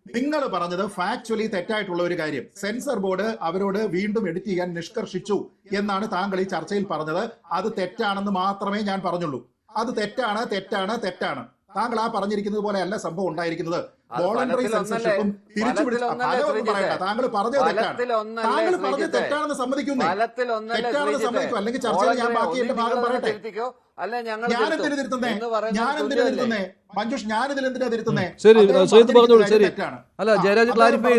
നിങ്ങൾ പറഞ്ഞത് ഫാക്ച്വലി തെറ്റായിട്ടുള്ള ഒരു കാര്യം. സെൻസർ ബോർഡ് അവരോട് വീണ്ടും എഡിറ്റ് ചെയ്യാൻ നിഷ്കർഷിച്ചു എന്നാണ് താങ്കൾ ഈ ചർച്ചയിൽ പറഞ്ഞത്. അത് തെറ്റാണെന്ന് മാത്രമേ ഞാൻ പറഞ്ഞുള്ളൂ. അത് തെറ്റാണ്, തെറ്റാണ്, തെറ്റാണ്. താങ്കൾ ആ പറഞ്ഞിരിക്കുന്നത് പോലെ അല്ല സംഭവം ഉണ്ടായിരിക്കുന്നത്. വോളണ്ടറി സെൻസർഷിപ്പും പറയട്ടെ. താങ്കൾ പറഞ്ഞത് തെറ്റാണ്. താങ്കൾ പറഞ്ഞത് തെറ്റാണെന്ന് സമ്മതിക്കുന്നേ. തെറ്റാണെന്ന് സമ്മതിക്കും. അല്ലെങ്കിൽ ചർച്ചയിൽ ഞാൻ ബാക്കി എന്റെ ഭാഗം പറയട്ടെ. ഞാനെന്തിനു തിരുത്തുന്നേ? ഞാനെന്തിനു തിരുത്തുന്നേ? മഞ്ജുഷ്, ഞാനിതിൽ എന്തിനാ തിരുത്തുന്നേ? ശരി, ശ്രീജിത്ത് പറഞ്ഞോളൂ. ശരി, അല്ല, ജയരാജ് ക്ലാരിഫൈ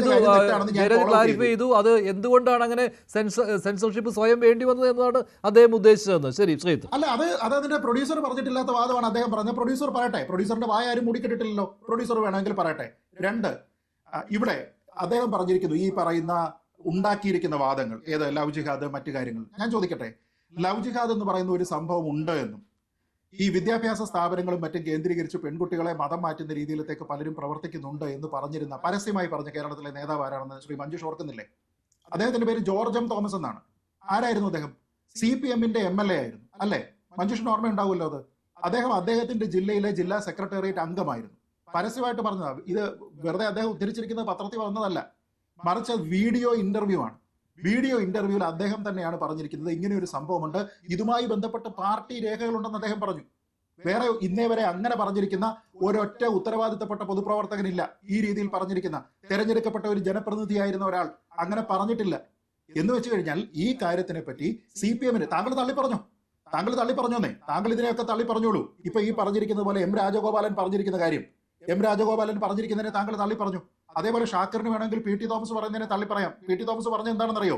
ചെയ്തു അത് എന്തുകൊണ്ടാണ് അങ്ങനെ സെൻസർഷിപ്പ് സ്വയം വേണ്ടി വന്നത് എന്നാണ് അദ്ദേഹം ഉദ്ദേശിച്ചതെന്ന്. ശരി ശ്രീജിത്ത്. അല്ല, അത് അതിന്റെ പ്രൊഡ്യൂസർ പറഞ്ഞിട്ടില്ലാത്ത വാദമാണ് അദ്ദേഹം പറഞ്ഞത്. പ്രൊഡ്യൂസർ പറയട്ടെ. പ്രൊഡ്യൂസറിന്റെ വായ ആരും മൂടിക്കിട്ടിട്ടില്ലല്ലോ. പ്രൊഡ്യൂസർ വേണമെങ്കിൽ പറയട്ടെ. രണ്ട്, ഇവിടെ അദ്ദേഹം പറഞ്ഞിരിക്കുന്നു ഈ പറയുന്ന ഉണ്ടാക്കിയിരിക്കുന്ന വാദങ്ങൾ, ഏത് ലവ് ജിഹാദ് മറ്റു കാര്യങ്ങൾ. ഞാൻ ചോദിക്കട്ടെ, ലവ് ജിഹാദ് എന്ന് പറയുന്ന ഒരു സംഭവം ഉണ്ട് എന്നും ഈ വിദ്യാഭ്യാസ സ്ഥാപനങ്ങളും മറ്റും കേന്ദ്രീകരിച്ച് പെൺകുട്ടികളെ മതം മാറ്റുന്ന രീതിയിലത്തേക്ക് പലരും പ്രവർത്തിക്കുന്നുണ്ട് എന്ന് പറഞ്ഞിരുന്ന, പരസ്യമായി പറഞ്ഞ കേരളത്തിലെ നേതാവ് ആരാണെന്ന് ശ്രീ മഞ്ജുഷ് ഓർക്കുന്നില്ലേ? അദ്ദേഹത്തിന്റെ പേര് ജോർജ് എം തോമസ് എന്നാണ്. ആരായിരുന്നു അദ്ദേഹം? CPM-ന്റെ MLA ആയിരുന്നു അല്ലെ? മഞ്ജുഷിന് ഓർമ്മ ഉണ്ടാവുമല്ലോ അത്. അദ്ദേഹത്തിന്റെ ജില്ലയിലെ ജില്ലാ സെക്രട്ടേറിയറ്റ് അംഗമായിരുന്നു. പരസ്യമായിട്ട് പറഞ്ഞതാണ്. ഇത് വെറുതെ അദ്ദേഹം ഉദ്ധരിച്ചിരിക്കുന്ന പത്രത്തിൽ വന്നതല്ല, മറിച്ച് വീഡിയോ ഇന്റർവ്യൂ ആണ്. വീഡിയോ ഇന്റർവ്യൂവിൽ അദ്ദേഹം തന്നെയാണ് പറഞ്ഞിരിക്കുന്നത് ഇങ്ങനെ ഒരു സംഭവമുണ്ട്, ഇതുമായി ബന്ധപ്പെട്ട് പാർട്ടി രേഖകളുണ്ടെന്ന് അദ്ദേഹം പറഞ്ഞു. വേറെ ഇന്നേ വരെ അങ്ങനെ പറഞ്ഞിരിക്കുന്ന ഒരൊറ്റ ഉത്തരവാദിത്തപ്പെട്ട പൊതുപ്രവർത്തകനില്ല. ഈ രീതിയിൽ പറഞ്ഞിരിക്കുന്ന തെരഞ്ഞെടുക്കപ്പെട്ട ഒരു ജനപ്രതിനിധിയായിരുന്ന ഒരാൾ അങ്ങനെ പറഞ്ഞിട്ടില്ല. എന്ന് വെച്ച് കഴിഞ്ഞാൽ ഈ കാര്യത്തിനെ പറ്റി CPM-ന് താങ്കൾ തള്ളിപ്പറഞ്ഞോന്നേ. താങ്കൾ ഇതിനെയൊക്കെ തള്ളി പറഞ്ഞോളൂ. ഇപ്പൊ ഈ പറഞ്ഞിരിക്കുന്നത് പോലെ രാജഗോപാലൻ പറഞ്ഞിരിക്കുന്ന കാര്യം, രാജഗോപാലൻ പറഞ്ഞിരിക്കുന്നതിനെ താങ്കൾ തള്ളി പറഞ്ഞു. അതേപോലെ ഷാക്കറിന് വേണമെങ്കിൽ PT തോമസ് പറയുന്നതിനെ തള്ളി പറയാം. PT തോമസ് പറഞ്ഞ എന്താണെന്നറിയോ?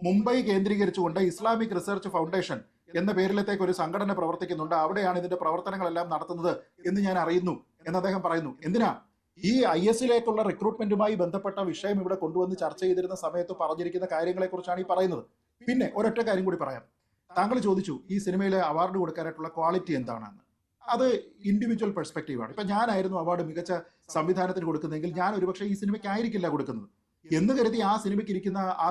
മുംബൈ കേന്ദ്രീകരിച്ചുകൊണ്ട് ഇസ്ലാമിക് റിസർച്ച് ഫൗണ്ടേഷൻ എന്ന പേരിലത്തേക്ക് ഒരു സംഘടന പ്രവർത്തിക്കുന്നുണ്ട്, അവിടെയാണ് ഇതിന്റെ പ്രവർത്തനങ്ങളെല്ലാം നടത്തുന്നത് എന്ന് ഞാൻ അറിയുന്നു എന്ന് അദ്ദേഹം പറയുന്നു. എന്തിനാ? ഈ IS-ലേക്കുള്ള റിക്രൂട്ട്മെന്റുമായി ബന്ധപ്പെട്ട വിഷയം ഇവിടെ കൊണ്ടുവന്ന് ചർച്ച ചെയ്തിരുന്ന സമയത്ത് പറഞ്ഞിരിക്കുന്ന കാര്യങ്ങളെ കുറിച്ചാണ് ഈ പറയുന്നത്. പിന്നെ ഒരൊറ്റ കാര്യം കൂടി പറയാം. താങ്കൾ ചോദിച്ചു ഈ സിനിമയിലെ അവാർഡ് കൊടുക്കാനായിട്ടുള്ള ക്വാളിറ്റി എന്താണെന്ന്. അത് ഇൻഡിവിജ്വൽ പെർസ്പെക്റ്റീവാണ്. ഇപ്പൊ ഞാനായിരുന്നു അവാർഡ് മികച്ച സംവിധാനത്തിന് കൊടുക്കുന്നതെങ്കിൽ ഞാൻ ഒരുപക്ഷെ ഈ സിനിമയ്ക്ക് ആയിരിക്കില്ല കൊടുക്കുന്നത് എന്ന് കരുതി ആ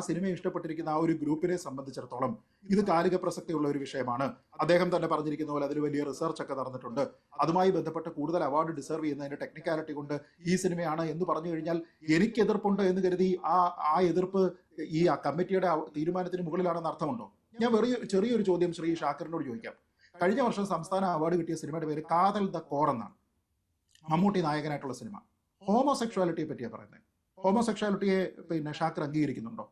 സിനിമയെ ഇഷ്ടപ്പെട്ടിരിക്കുന്ന ആ ഒരു ഗ്രൂപ്പിനെ സംബന്ധിച്ചിടത്തോളം ഇത് കാലിക പ്രസക്തിയുള്ള ഒരു വിഷയമാണ്. അദ്ദേഹം തന്നെ പറഞ്ഞിരിക്കുന്ന പോലെ അതിൽ വലിയ റിസർച്ച് ഒക്കെ നടന്നിട്ടുണ്ട്. അതുമായി ബന്ധപ്പെട്ട് കൂടുതൽ അവാർഡ് ഡിസർവ് ചെയ്യുന്നതിന്റെ ടെക്നിക്കാലിറ്റി കൊണ്ട് ഈ സിനിമയാണ് എന്ന് പറഞ്ഞു കഴിഞ്ഞാൽ എനിക്ക് എതിർപ്പുണ്ട് എന്ന് കരുതി ആ എതിർപ്പ് ഈ കമ്മിറ്റിയുടെ തീരുമാനത്തിന് മുകളിലാണെന്ന് അർത്ഥമുണ്ടോ? ഞാൻ ചെറിയൊരു ചോദ്യം ശ്രീ ഷാക്കറിനോട് ചോദിക്കാം. കഴിഞ്ഞ വർഷം സംസ്ഥാന അവാർഡ് കിട്ടിയ സിനിമയുടെ പേര് കാതൽ ദ കോർ എന്നാണ്. മമ്മൂട്ടി നായകനായിട്ടുള്ള സിനിമ. ഹോമോസെക്ഷുവാലിറ്റിയെ പറ്റിയാണ് പറയുന്നത്. ഹോമോസെക്ഷാലിറ്റിയെ ഷാക്കിർ അംഗീകരിക്കുന്നുണ്ടോ?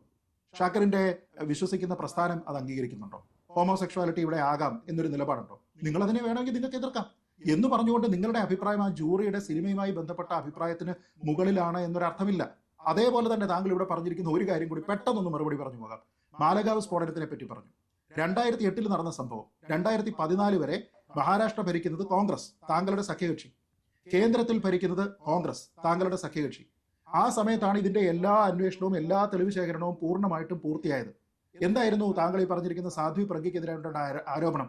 ഷാക്കിറിന്റെ വിശ്വസിക്കുന്ന പ്രസ്ഥാനം അത് അംഗീകരിക്കുന്നുണ്ടോ? ഹോമോസെക്ഷുവാലിറ്റി ഇവിടെ ആകാം എന്നൊരു നിലപാടുണ്ടോ? നിങ്ങൾ അതിനെ വേണമെങ്കിൽ നിങ്ങൾക്ക് എതിർക്കാം എന്ന് പറഞ്ഞുകൊണ്ട് നിങ്ങളുടെ അഭിപ്രായം ആ ജൂറിയുടെ സിനിമയുമായി ബന്ധപ്പെട്ട അഭിപ്രായത്തിന് മുകളിലാണ് എന്നൊരർത്ഥമില്ല. അതേപോലെ തന്നെ താങ്കൾ ഇവിടെ പറഞ്ഞിരിക്കുന്ന ഒരു കാര്യം കൂടി പെട്ടെന്നൊന്ന് മറുപടി പറഞ്ഞു പോകാം. മാലഗാവ് സ്ഫോടനത്തിനെ പറ്റി പറഞ്ഞു. 2008 നടന്ന സംഭവം. 2014 വരെ മഹാരാഷ്ട്ര ഭരിക്കുന്നത് കോൺഗ്രസ്, താങ്കളുടെ സഖ്യകക്ഷി. കേന്ദ്രത്തിൽ ഭരിക്കുന്നത് കോൺഗ്രസ്, താങ്കളുടെ സഖ്യകക്ഷി. ആ സമയത്താണ് ഇതിന്റെ എല്ലാ അന്വേഷണവും എല്ലാ തെളിവ് ശേഖരണവും പൂർണ്ണമായിട്ടും പൂർത്തിയായത്. എന്തായിരുന്നു താങ്കൾ ഈ പറഞ്ഞിരിക്കുന്ന സാധ്വി പ്രജ്ഞയ്ക്കെതിരായിട്ടുള്ള ആരോപണം?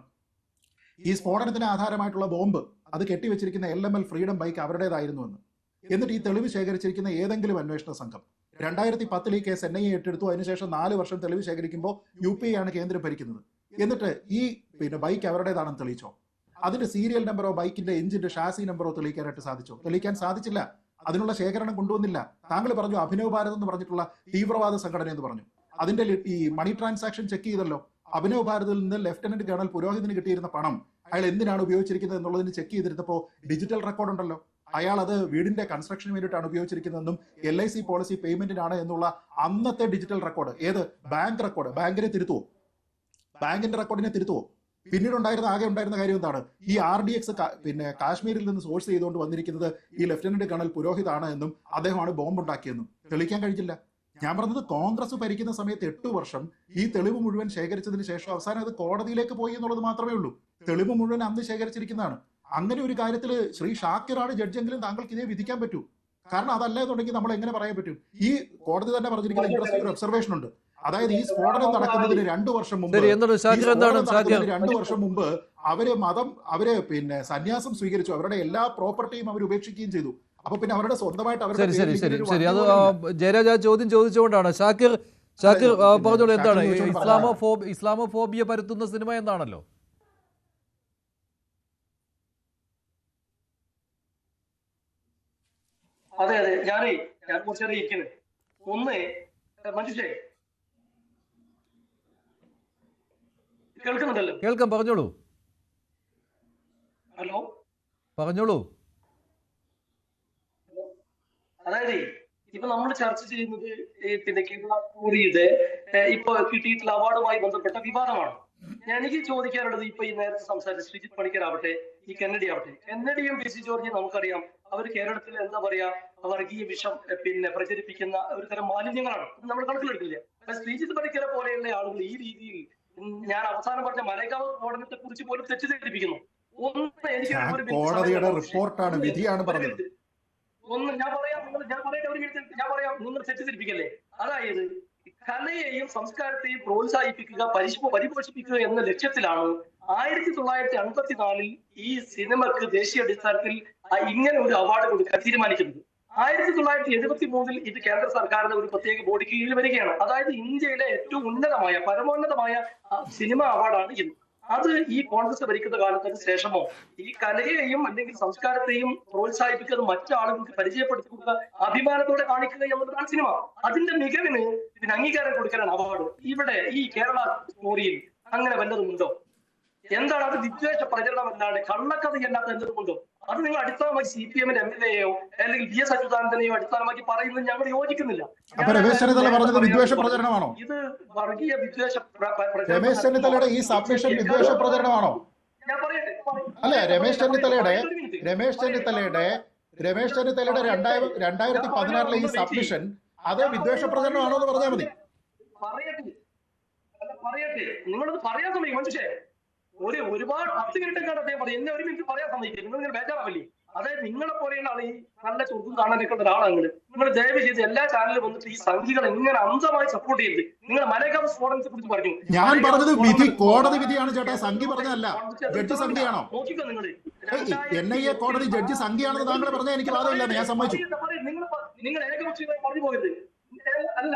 ഈ സ്ഫോടനത്തിന് ആധാരമായിട്ടുള്ള ബോംബ് അത് കെട്ടിവെച്ചിരിക്കുന്ന LML ഫ്രീഡം ബൈക്ക് അവരുടേതായിരുന്നുവെന്ന്. എന്നിട്ട് ഈ തെളിവ് ശേഖരിച്ചിരിക്കുന്ന ഏതെങ്കിലും അന്വേഷണ സംഘം 2010 ഈ കേസ് NIA ഏറ്റെടുത്തു. അതിനുശേഷം 4 വർഷം തെളിവ് ശേഖരിക്കുമ്പോൾ UP ആണ് കേന്ദ്രം ഭരിക്കുന്നത്. എന്നിട്ട് ഈ ബൈക്ക് അവരുടേതാണെന്ന് തെളിയിച്ചോ? അതിന്റെ സീരിയൽ നമ്പറോ ബൈക്കിന്റെ എഞ്ചിന്റെ ഷാസി നമ്പറോ തെളിയിക്കാനായിട്ട് സാധിച്ചോ? തെളിയിക്കാൻ സാധിച്ചില്ല. അതിനുള്ള ശേഖരണം കൊണ്ടുവന്നില്ല. താങ്കൾ പറഞ്ഞു അഭിനവ് ഭാരത് എന്ന് പറഞ്ഞിട്ടുള്ള തീവ്രവാദ സംഘടന എന്ന് പറഞ്ഞു. അതിന്റെ ഈ മണി ട്രാൻസാക്ഷൻ ചെക്ക് ചെയ്തല്ലോ. അഭിനവ് ഭാരതിൽ നിന്ന് ലഫ്റ്റനന്റ് കേണൽ പുരോഹിതിന് കിട്ടിയിരുന്ന പണം അയാൾ എന്തിനാണ് ഉപയോഗിച്ചിരിക്കുന്നത് എന്നുള്ളതിന് ചെക്ക് ചെയ്തിരുന്നപ്പോൾ ഡിജിറ്റൽ റെക്കോർഡ് ഉണ്ടല്ലോ. അയാൾ അത് വീടിന്റെ കൺസ്ട്രക്ഷന് വേണ്ടിയിട്ടാണ് ഉപയോഗിച്ചിരിക്കുന്നതെന്നും LIC പോളിസി പേയ്മെന്റിനാണ് എന്നുള്ള അന്നത്തെ ഡിജിറ്റൽ റെക്കോർഡ്, ഏത് ബാങ്ക് റെക്കോർഡ്, ബാങ്കിനെ തിരുത്തുവോ? ബാങ്കിന്റെ റെക്കോർഡിനെ തിരുത്തുവോ? പിന്നീട് ആകെ ഉണ്ടായിരുന്ന കാര്യം എന്താണ്? ഈ RDX കാശ്മീരിൽ നിന്ന് സോഴ്സ് ചെയ്തുകൊണ്ട് വന്നിരിക്കുന്നത് ഈ ലഫ്റ്റനന്റ് കേണൽ പുരോഹിതാണ് എന്നും അദ്ദേഹമാണ് ബോംബ് ഉണ്ടാക്കിയെന്നും തെളിയിക്കാൻ കഴിഞ്ഞില്ല. ഞാൻ പറഞ്ഞത് കോൺഗ്രസ് ഭരിക്കുന്ന സമയത്ത് 8 വർഷം ഈ തെളിവ് മുഴുവൻ ശേഖരിച്ചതിന് ശേഷം അവസാനം അത് കോടതിയിലേക്ക് പോയി എന്നുള്ളത് മാത്രമേ ഉള്ളൂ. തെളിവ് മുഴുവൻ അന്ന് ശേഖരിച്ചിരിക്കുന്നതാണ്. അങ്ങനെ ഒരു കാര്യത്തിൽ ശ്രീ ഷാക്കിറാണ് ജഡ്ജെങ്കിലും താങ്കൾക്ക് ഇതേ വിധിക്കാൻ പറ്റൂ. കാരണം അതല്ല എന്നുണ്ടെങ്കിൽ നമ്മൾ എങ്ങനെ പറയാൻ പറ്റും? ഈ കോടതി തന്നെ പറഞ്ഞിരിക്കുന്ന ഇൻട്രസ്റ്റിംഗ് ഒരു ഒബ്സർവേഷൻ ഉണ്ട്. അതായത് ഈ സ്ഫോടനം നടക്കുന്നതിന് 2 വർഷം മുമ്പ് 2 വർഷം മുമ്പ് അവര് സന്യാസം സ്വീകരിച്ചു. അവരുടെ എല്ലാ പ്രോപ്പർട്ടിയും അവർ ഉപേക്ഷിക്കുകയും ചെയ്തു. അപ്പൊ പിന്നെ അവരുടെ സ്വന്തമായിട്ട് ശരി അത് ജയരാജ ചോദ്യം ചോദിച്ചുകൊണ്ടാണ്. ഷാക്കിർ പറഞ്ഞോളൂ, എന്താണ് ഇസ്ലാമോഫോബിയ പരത്തുന്ന സിനിമ എന്താണല്ലോ? അതെ ഞാൻ കുറച്ചേറെ ഇരിക്കുന്നത്. ഒന്ന് മനുഷ്യേ കേൾക്കുന്നുണ്ടല്ലോ? കേൾക്കാം, പറഞ്ഞോളൂ. ഹലോ, പറഞ്ഞോളൂ. അതായത് ഇപ്പൊ നമ്മൾ ചർച്ച ചെയ്യുന്നത് കേരള സ്റ്റോറിയുടെ ഇപ്പൊ കിട്ടിയിട്ടുള്ള അവാർഡുമായി ബന്ധപ്പെട്ട വിവാദമാണ്. എനിക്ക് ചോദിക്കാനുള്ളത്, ഇപ്പൊ ഈ നേരത്തെ സംസാരിച്ച ശ്രീജിത്ത് പണിക്കർ ആവട്ടെ, ഈ കെന്നഡി ആവട്ടെ, കെന്നഡിയും PC ജോർജിയും നമുക്കറിയാം അവർ കേരളത്തിൽ എന്താ പറയാ വർഗീയ വിഷം പ്രചരിപ്പിക്കുന്ന ഒരു തരം മാലിന്യങ്ങളാണ്. നമ്മൾ കണക്കിലെടുക്കില്ല. ശ്രീജിത്ത് പണിക്കരെ പോലെയുള്ള ആളുകൾ ഈ രീതിയിൽ, ഞാൻ അവസാനം പറഞ്ഞ മലൈക്കാവ് സ്ഫോടനത്തെ കുറിച്ച് പോലും തെറ്റിദ്ധരിപ്പിക്കുന്നു. കോടതിയുടെ റിപ്പോർട്ടാണ്, വിധിയാണ് പറഞ്ഞത്. ഞാൻ പറയാം, നിങ്ങൾ തെറ്റിദ്ധരിപ്പിക്കല്ലേ. അതായത് കലയെയും സംസ്കാരത്തെയും പ്രോത്സാഹിപ്പിക്കുക, പരിപോഷിപ്പിക്കുക എന്ന ലക്ഷ്യത്തിലാണ് 1954 ഈ സിനിമക്ക് ദേശീയ അടിസ്ഥാനത്തിൽ ഇങ്ങനെ ഒരു അവാർഡ് കൊടുക്കാൻ തീരുമാനിക്കുന്നത്. 1973 ഇത് കേന്ദ്ര സർക്കാരിന്റെ ഒരു പ്രത്യേക ബോഡി കീഴിൽ വരികയാണ്. അതായത് ഇന്ത്യയിലെ ഏറ്റവും ഉന്നതമായ പരമോന്നതമായ സിനിമ അവാർഡാണ് ഇത്. അത് ഈ കോൺഗ്രസ് ഭരിക്കുന്ന കാലത്തിന് ശേഷമോ ഈ കലയെയും അല്ലെങ്കിൽ സംസ്കാരത്തെയും പ്രോത്സാഹിപ്പിക്കുന്നത് മറ്റാളുകൾക്ക് പരിചയപ്പെടുത്തുക, അഭിമാനത്തോടെ കാണിക്കുക എന്നുള്ളതാണ് സിനിമ. അതിന്റെ മികവിന് ഇതിന് അംഗീകാരം കൊടുക്കാനാണ് അവാർഡ്. ഇവിടെ ഈ കേരള സ്റ്റോറിയിൽ അങ്ങനെ വല്ലതുമുണ്ടോ? എന്താണ് അത്? വിദ്വേഷ പ്രചരണം അല്ലാണ്ട് കള്ളക്കഥയല്ലാത്ത എന്തുകൊണ്ടോ? അത് നിങ്ങൾ അടിസ്ഥാനമായി CPM MLA-യോ അല്ലെങ്കിൽ VS അച്യുതാനന്ദനെയോ അടിസ്ഥാനമാക്കി പറയുന്നത് ഞങ്ങൾ യോജിക്കുന്നില്ല. വിദ്വേഷ പ്രചരണമാണോ ഇത്? വർഗീയ വിദ്വേഷ രമേശ് ചെന്നിത്തലയുടെ ഈ സബ്മിഷൻ വിദ്വേഷ പ്രചരണമാണോ? ഞാൻ പറയട്ടെ. അല്ല, രമേശ് ചെന്നിത്തലയുടെ 2016 ഈ സബ്മിഷൻ അത് വിദ്വേഷ പ്രചരണമാണോ എന്ന് പറഞ്ഞാൽ മതി. പറയട്ടെ, നിങ്ങളത് പറയാൻ സമയം മനുഷ്യ ഒരുപാട് 10 മിനിറ്റ് അദ്ദേഹം പറയും. എന്നെ 1 മിനിറ്റ് പറയാൻ സമ്മതിക്കില്ല. നിങ്ങൾ ഇങ്ങനെ ബേജാറാവില്ലേ? അതായത് നിങ്ങളെ പോലെയുള്ള ആൾ, ഈ നല്ല ചുരുക്കം കാണാനൊക്കെ ഉള്ള ഒരാളാണ് നിങ്ങൾ. ദയവ് ചെയ്ത് എല്ലാ ചാനലിലും വന്നിട്ട് ഈ സംഘികളെ ഇങ്ങനെ അന്ധമായി സപ്പോർട്ട് ചെയ്ത് നിങ്ങൾ മലൈക്കാവ് സ്ഫോടനത്തെ കുറിച്ച് പറഞ്ഞു. ഞാൻ പറഞ്ഞത് വിധി, കോടതി വിധിയാണ് ചേട്ടാ, സംഘി പറഞ്ഞതല്ല. ജഡ്ജി സംഘിയാണോ? നോക്കിക്കോ നിങ്ങൾ. NIA കോടതി ജഡ്ജി സംഘിയാണെന്ന് താങ്കൾ പറഞ്ഞാൽ എനിക്ക് വാദമില്ലെന്ന് ഞാൻ സമ്മതിച്ചു. നിങ്ങൾ ഏകപക്ഷീയമായി പറഞ്ഞു പോയത് അല്ല.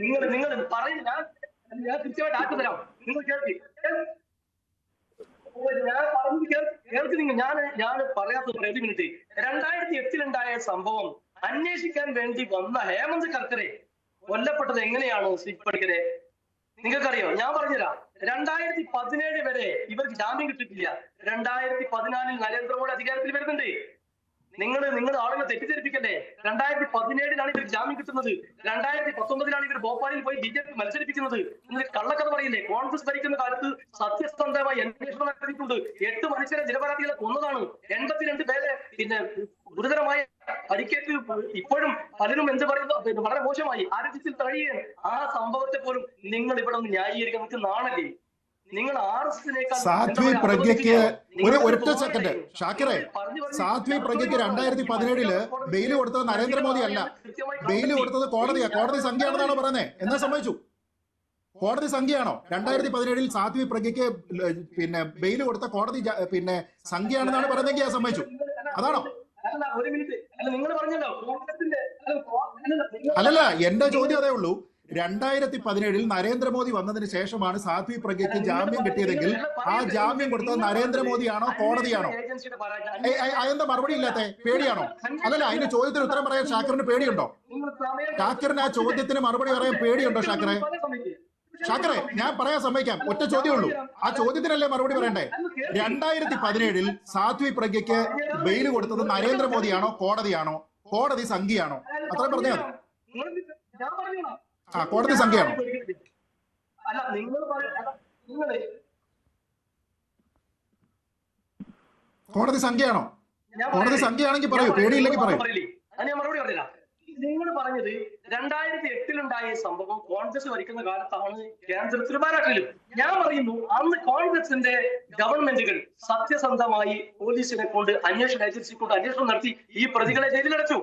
നിങ്ങൾ പറയുന്ന ഞാൻ കൃത്യമായിട്ട് ആക്കി തരാം. നിങ്ങൾ കേൾക്കുന്നില്ല. ഞാൻ പറയാത്ത 1 മിനിറ്റ്. 2008 സംഭവം അന്വേഷിക്കാൻ വേണ്ടി വന്ന ഹേമന്ത് കർക്കറെ കൊല്ലപ്പെട്ടത് എങ്ങനെയാണ്? ശ്രീജിത്ത് പണിക്കരെ നിങ്ങൾക്കറിയോ? ഞാൻ പറഞ്ഞുതരാം. 2017 വരെ ഇവർക്ക് ജാമ്യം കിട്ടിയിട്ടില്ല. 2014 നരേന്ദ്രമോദി അധികാരത്തിൽ വരുന്നുണ്ട്. നിങ്ങൾ ആളുകളെ തെറ്റിദ്ധരിപ്പിക്കല്ലേ? 2017 ഇവർ ജാമ്യം കിട്ടുന്നത്, 2019 ഇവർ ഭോപ്പാലിൽ പോയി BJP മത്സരിപ്പിക്കുന്നത്. നിങ്ങൾ കള്ളക്കഥ പറയില്ലേ? കോൺഗ്രസ് ഭരിക്കുന്ന കാലത്ത് സത്യസന്ധമായി അന്വേഷണം നടത്തിയിട്ടുണ്ട്. 8 മനുഷ്യരെ നിരപരാധികളെ കൊന്നതാണ്. 82 പേരെ ഗുരുതരമായ പരിക്കേറ്റ് ഇപ്പോഴും പലരും എന്ത് പറയുന്നു, വളരെ മോശമായി ആരോഗ്യത്തിൽ തഴയുകയാണ്. ആ സംഭവത്തെ പോലും നിങ്ങൾ ഇവിടെ ഒന്ന് ന്യായീകരിക്കാൻ നിങ്ങൾക്ക് നാണല്ലേ? നിങ്ങൾ സാധ്വി പ്രജ്ഞയ്ക്ക് ഒരൊറ്റ സെക്കൻഡ് ഷാക്കിറെ, സാധ്വി പ്രജ്ഞയ്ക്ക് 2017 ബെയില് കൊടുത്തത് നരേന്ദ്രമോദി അല്ല, ബെയില് കൊടുത്തത് കോടതിയാ. കോടതി സംഖ്യയാണെന്നാണോ പറയുന്നത്? എന്നാ സമ്മതിച്ചു? കോടതി സംഖ്യയാണോ? 2017 സാധ്വി പ്രജ്ഞയ്ക്ക് ബെയില് കൊടുത്ത കോടതി സംഖ്യയാണെന്നാണ് പറയുന്നതെങ്കിൽ സമ്മതിച്ചു. അതാണോ? അല്ലല്ല, എന്റെ ചോദ്യം അതേ ഉള്ളൂ. 2017 നരേന്ദ്രമോദി വന്നതിന് ശേഷമാണ് സാധ്വി പ്രജ്ഞയ്ക്ക് ജാമ്യം കിട്ടിയതെങ്കിൽ ആ ജാമ്യം കൊടുത്തത് നരേന്ദ്രമോദിയാണോ കോടതിയാണോ? അതെന്താ മറുപടി ഇല്ലാത്ത? പേടിയാണോ? അല്ലല്ല, അതിന്റെ ചോദ്യത്തിന് ഉത്തരം പറയാൻ ഷാക്കിറിന് പേടിയുണ്ടോ? ഷാക്കിറിന് ആ ചോദ്യത്തിന് മറുപടി പറയാൻ പേടിയുണ്ടോ ഷാക്കിറെ? ഷാക്കിറെ, ഞാൻ പറയാൻ സമ്മതിക്കാം. ഒറ്റ ചോദ്യം ഉള്ളൂ, ആ ചോദ്യത്തിനല്ലേ മറുപടി പറയണ്ടേ? 2017 സാധ്വി പ്രജ്ഞയ്ക്ക് ബെയില് കൊടുത്തത് നരേന്ദ്രമോദിയാണോ കോടതിയാണോ? കോടതി സംഖ്യയാണോ? അത്രയും പറഞ്ഞാൽ മതി. കോടതി സംഖ്യയാണോ? കോടതി സംഖ്യയാണോ? കോടതി സംഖ്യയാണെങ്കിൽ പറയൂ, പേടിയില്ലെങ്കിൽ പറയൂ. മറുപടി പറഞ്ഞില്ല. നിങ്ങൾ പറഞ്ഞത് 2008 സംഭവം കോൺഗ്രസ് ഭരിക്കുന്ന കാലത്താണ് കേന്ദ്രത്തിൽ പാരാട്ടിലും. ഞാൻ പറയുന്നു, അന്ന് കോൺഗ്രസിന്റെ ഗവൺമെന്റുകൾ സത്യസന്ധമായി പോലീസിനെ കൊണ്ട് അന്വേഷണ ഏജൻസി കൊണ്ട് അന്വേഷണം നടത്തി ഈ പ്രതികളെ ജയിലിലടച്ചു.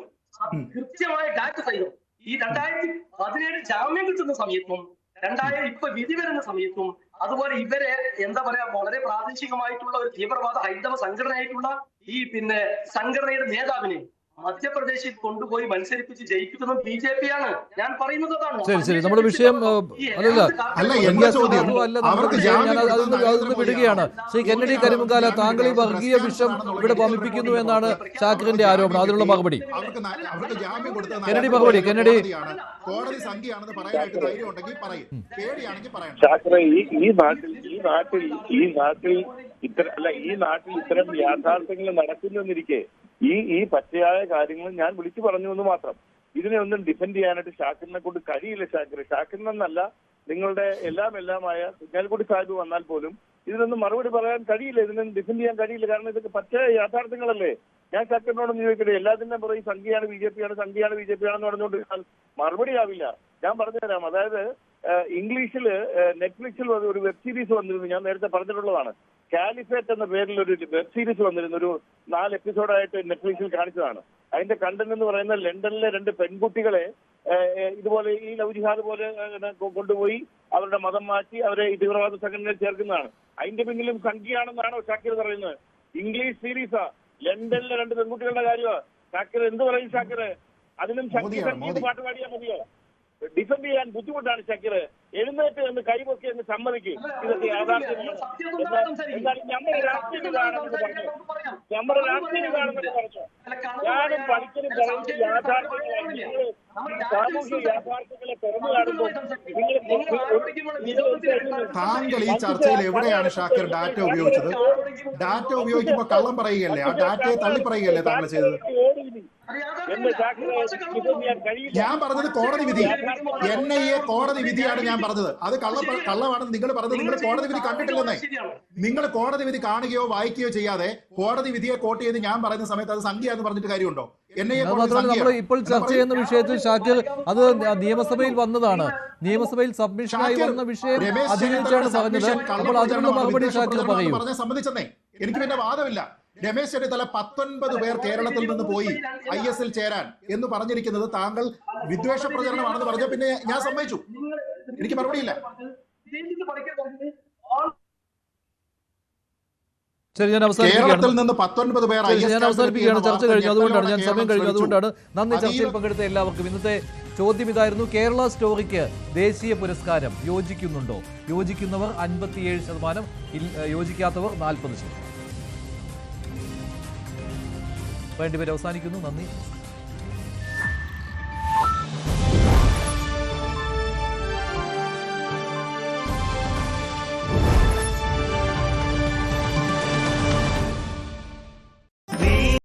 കൃത്യമായ ഡാറ്റ സഹിതം ഈ 2017 ജാമ്യം കിട്ടുന്ന സമയത്തും 2000 ഇപ്പൊ വിധി വരുന്ന സമയത്തും അതുപോലെ ഇവരെ എന്താ പറയാ, വളരെ പ്രാദേശികമായിട്ടുള്ള ഒരു തീവ്രവാദ ഹൈന്ദവ സംഘടനയായിട്ടുള്ള ഈ സംഘടനയുടെ നേതാവിനെ മധ്യപ്രദേശിൽ കൊണ്ടുപോയി മത്സരിപ്പിച്ച് ജയിപ്പിക്കുന്നത് BJP ആണ്. ഞാൻ പറയുന്നത് അതാണ്. ശരി, നമ്മുടെ വിഷയം വിടുകയാണ്. ശ്രീ കെന്നഡി കരിമങ്കാല, താങ്കൾ ഈ വർഗീയ വിഷം ഇവിടെ വമിപ്പിക്കുന്നു എന്നാണ് ഷാക്കിറിന്റെ ആരോപണം. അതിനുള്ള മറുപടി കെന്നഡി. മറുപടി കെന്നഡി. കോടതി സംഖ്യയാണെന്ന് പറയാനായിട്ട് ധൈര്യം ഉണ്ടെങ്കിൽ പറയും, പേടിയാണെങ്കിൽ പറയണം. ഷാക്കിറെ, ഈ നാട്ടിൽ ഇത്തരം യാഥാർത്ഥ്യങ്ങൾ നടക്കുന്നെന്നിരിക്കെ ഈ പച്ചയായ കാര്യങ്ങൾ ഞാൻ വിളിച്ചു പറഞ്ഞു എന്ന് മാത്രം. ഇതിനെ ഒന്നും ഡിഫെൻഡ് ചെയ്യാനായിട്ട് ഷാക്കിറിനെ കൊണ്ട് കഴിയില്ല. ഷാക്കിറിനെന്നല്ല, നിങ്ങളുടെ എല്ലാമായ കുഞ്ഞാലിക്കുട്ടി സാഹിബ് വന്നാൽ പോലും ഇതിനൊന്നും മറുപടി പറയാൻ കഴിയില്ല, ഇതിനൊന്നും ഡിഫെൻഡ് ചെയ്യാൻ കഴിയില്ല. കാരണം ഇതൊക്കെ പച്ചയായ യാഥാർത്ഥ്യങ്ങളല്ലേ. ഞാൻ ഷാക്കിറിനോടൊന്നും ചോദിക്കട്ടെ, എല്ലാത്തിനും പറയും സംഖ്യയാണ് BJP ആണെന്ന് പറഞ്ഞുകൊണ്ട് മറുപടി ആവില്ല. ഞാൻ പറഞ്ഞുതരാം. അതായത് ഇംഗ്ലീഷിൽ നെറ്റ്ഫ്ലിക്സിൽ ഒരു വെബ് സീരീസ് വന്നിരുന്നു, ഞാൻ നേരത്തെ പറഞ്ഞിട്ടുള്ളതാണ്. കാലിഫേറ്റ് എന്ന പേരിൽ ഒരു വെബ് സീരീസ് വന്നിരുന്നു, ഒരു 4 എപ്പിസോഡായിട്ട് നെറ്റ്ഫ്ലിക്സിൽ കാണിച്ചതാണ്. അതിന്റെ കണ്ടന്റ് എന്ന് പറയുന്നത് ലണ്ടനിലെ 2 പെൺകുട്ടികളെ ഇതുപോലെ ഈ ലവ് ജിഹാദ് പോലെ കൊണ്ടുപോയി അവരുടെ മതം മാറ്റി അവരെ ഈ തീവ്രവാദ സംഘടനയിൽ ചേർക്കുന്നതാണ്. അതിന്റെ പിന്നിലും സംഖ്യയാണെന്നാണോ ഷാക്കിർ പറയുന്നത്? ഇംഗ്ലീഷ് സീരീസാ, ലണ്ടനിലെ 2 പെൺകുട്ടികളുടെ കാര്യമാണ്. ഷാക്കിർ എന്ത് പറയും? ഷാക്കിർ അതിനും സംഖ്യ പാട്ട് പാടിയാൽ മതിയോ? ഡിഫെൻഡ് ചെയ്യാൻ ബുദ്ധിമുട്ടാണ് ഷാക്കിർ. എഴുന്നേറ്റ് എന്ന് കൈപൊക്കി എന്ന് സമ്മതിക്കും. ഇതൊക്കെ യാഥാർത്ഥ്യമാണ്. എന്നാലും നമ്മുടെ രാഷ്ട്രീയമാണെന്ന് പറഞ്ഞു, ഞാനും പഠിക്കലും പറയുന്നത് യാഥാർത്ഥ്യങ്ങളാണ്. സാമൂഹ്യ യാഥാർത്ഥ്യങ്ങളെ തുറന്നു കാണുമ്പോൾ താങ്കൾ ഈ ചർച്ചയിൽ എവിടെയാണ് ഷാക്കിർ ഡാറ്റ ഉപയോഗിച്ചത്? ഡാറ്റ ഉപയോഗിക്കുമ്പോൾ കള്ളം പറയുകയല്ലേ, ആ ഡാറ്റയെ തള്ളി പറയുകയല്ലേ താങ്കൾ ചെയ്തത്? ഞാൻ പറഞ്ഞത് കോടതി വിധി, NIA കോടതി വിധിയാണ് ഞാൻ പറഞ്ഞത്. അത് കള്ളമാണെന്ന് നിങ്ങൾ പറഞ്ഞത്. നിങ്ങൾ കോടതി വിധി കണ്ടിട്ടില്ലെന്നേ. നിങ്ങൾ കോടതി വിധി കാണുകയോ വായിക്കുകയോ ചെയ്യാതെ കോടതി വിധിയെ കോട്ട് ചെയ്ത് ഞാൻ പറയുന്ന സമയത്ത് അത് സംഖ്യ എന്ന് പറഞ്ഞിട്ട് കാര്യമുണ്ടോ? നമ്മൾ ഇപ്പോൾ ചർച്ച ചെയ്യുന്ന വിഷയത്തിൽ ഷാക്കിർ അത് നിയമസഭയിൽ വന്നതാണ്, നിയമസഭയിൽ സബ്മിഷനായി വന്ന വിഷയം അതിനെക്കുറിച്ചാണ് പറഞ്ഞത്. അപ്പോൾ അതിനുള്ള മറുപടി ഷാക്കിർ പറയൂ. പറഞ്ഞ സംബന്ധിച്ചെന്നേ, എനിക്ക് പിന്നെ വാദമില്ല. രമേശ് ചെന്നിത്തല 19 പേർ കേരളത്തിൽ നിന്ന് പോയി IS-ൽ ചേരാൻ എന്ന് പറഞ്ഞിരിക്കുന്നത് താങ്കൾ വിദ്വേഷ പ്രചരണമാണെന്ന് പറഞ്ഞ പിന്നെ ഞാൻ സമ്മതിച്ചു, എനിക്ക് മറുപടിയില്ല. ശരി, ഞാൻ കേരളത്തിൽ നിന്ന് 19 പേർ ഞാൻ അവസാനിപ്പിക്കുകയാണ്. ചർച്ച കഴിഞ്ഞു, അതുകൊണ്ടാണ് ഞാൻ സമയം കഴിഞ്ഞു, അതുകൊണ്ടാണ്. നന്ദി ചർച്ചയിൽ പങ്കെടുത്ത എല്ലാവർക്കും. ഇന്നത്തെ ചോദ്യം ഇതായിരുന്നു: കേരള സ്റ്റോറിക്ക് ദേശീയ പുരസ്കാരം യോജിക്കുന്നുണ്ടോ? യോജിക്കുന്നവർ 57%, യോജിക്കാത്തവർ 40%. വേണ്ടിവരെ അവസാനിക്കുന്നു. നന്ദി.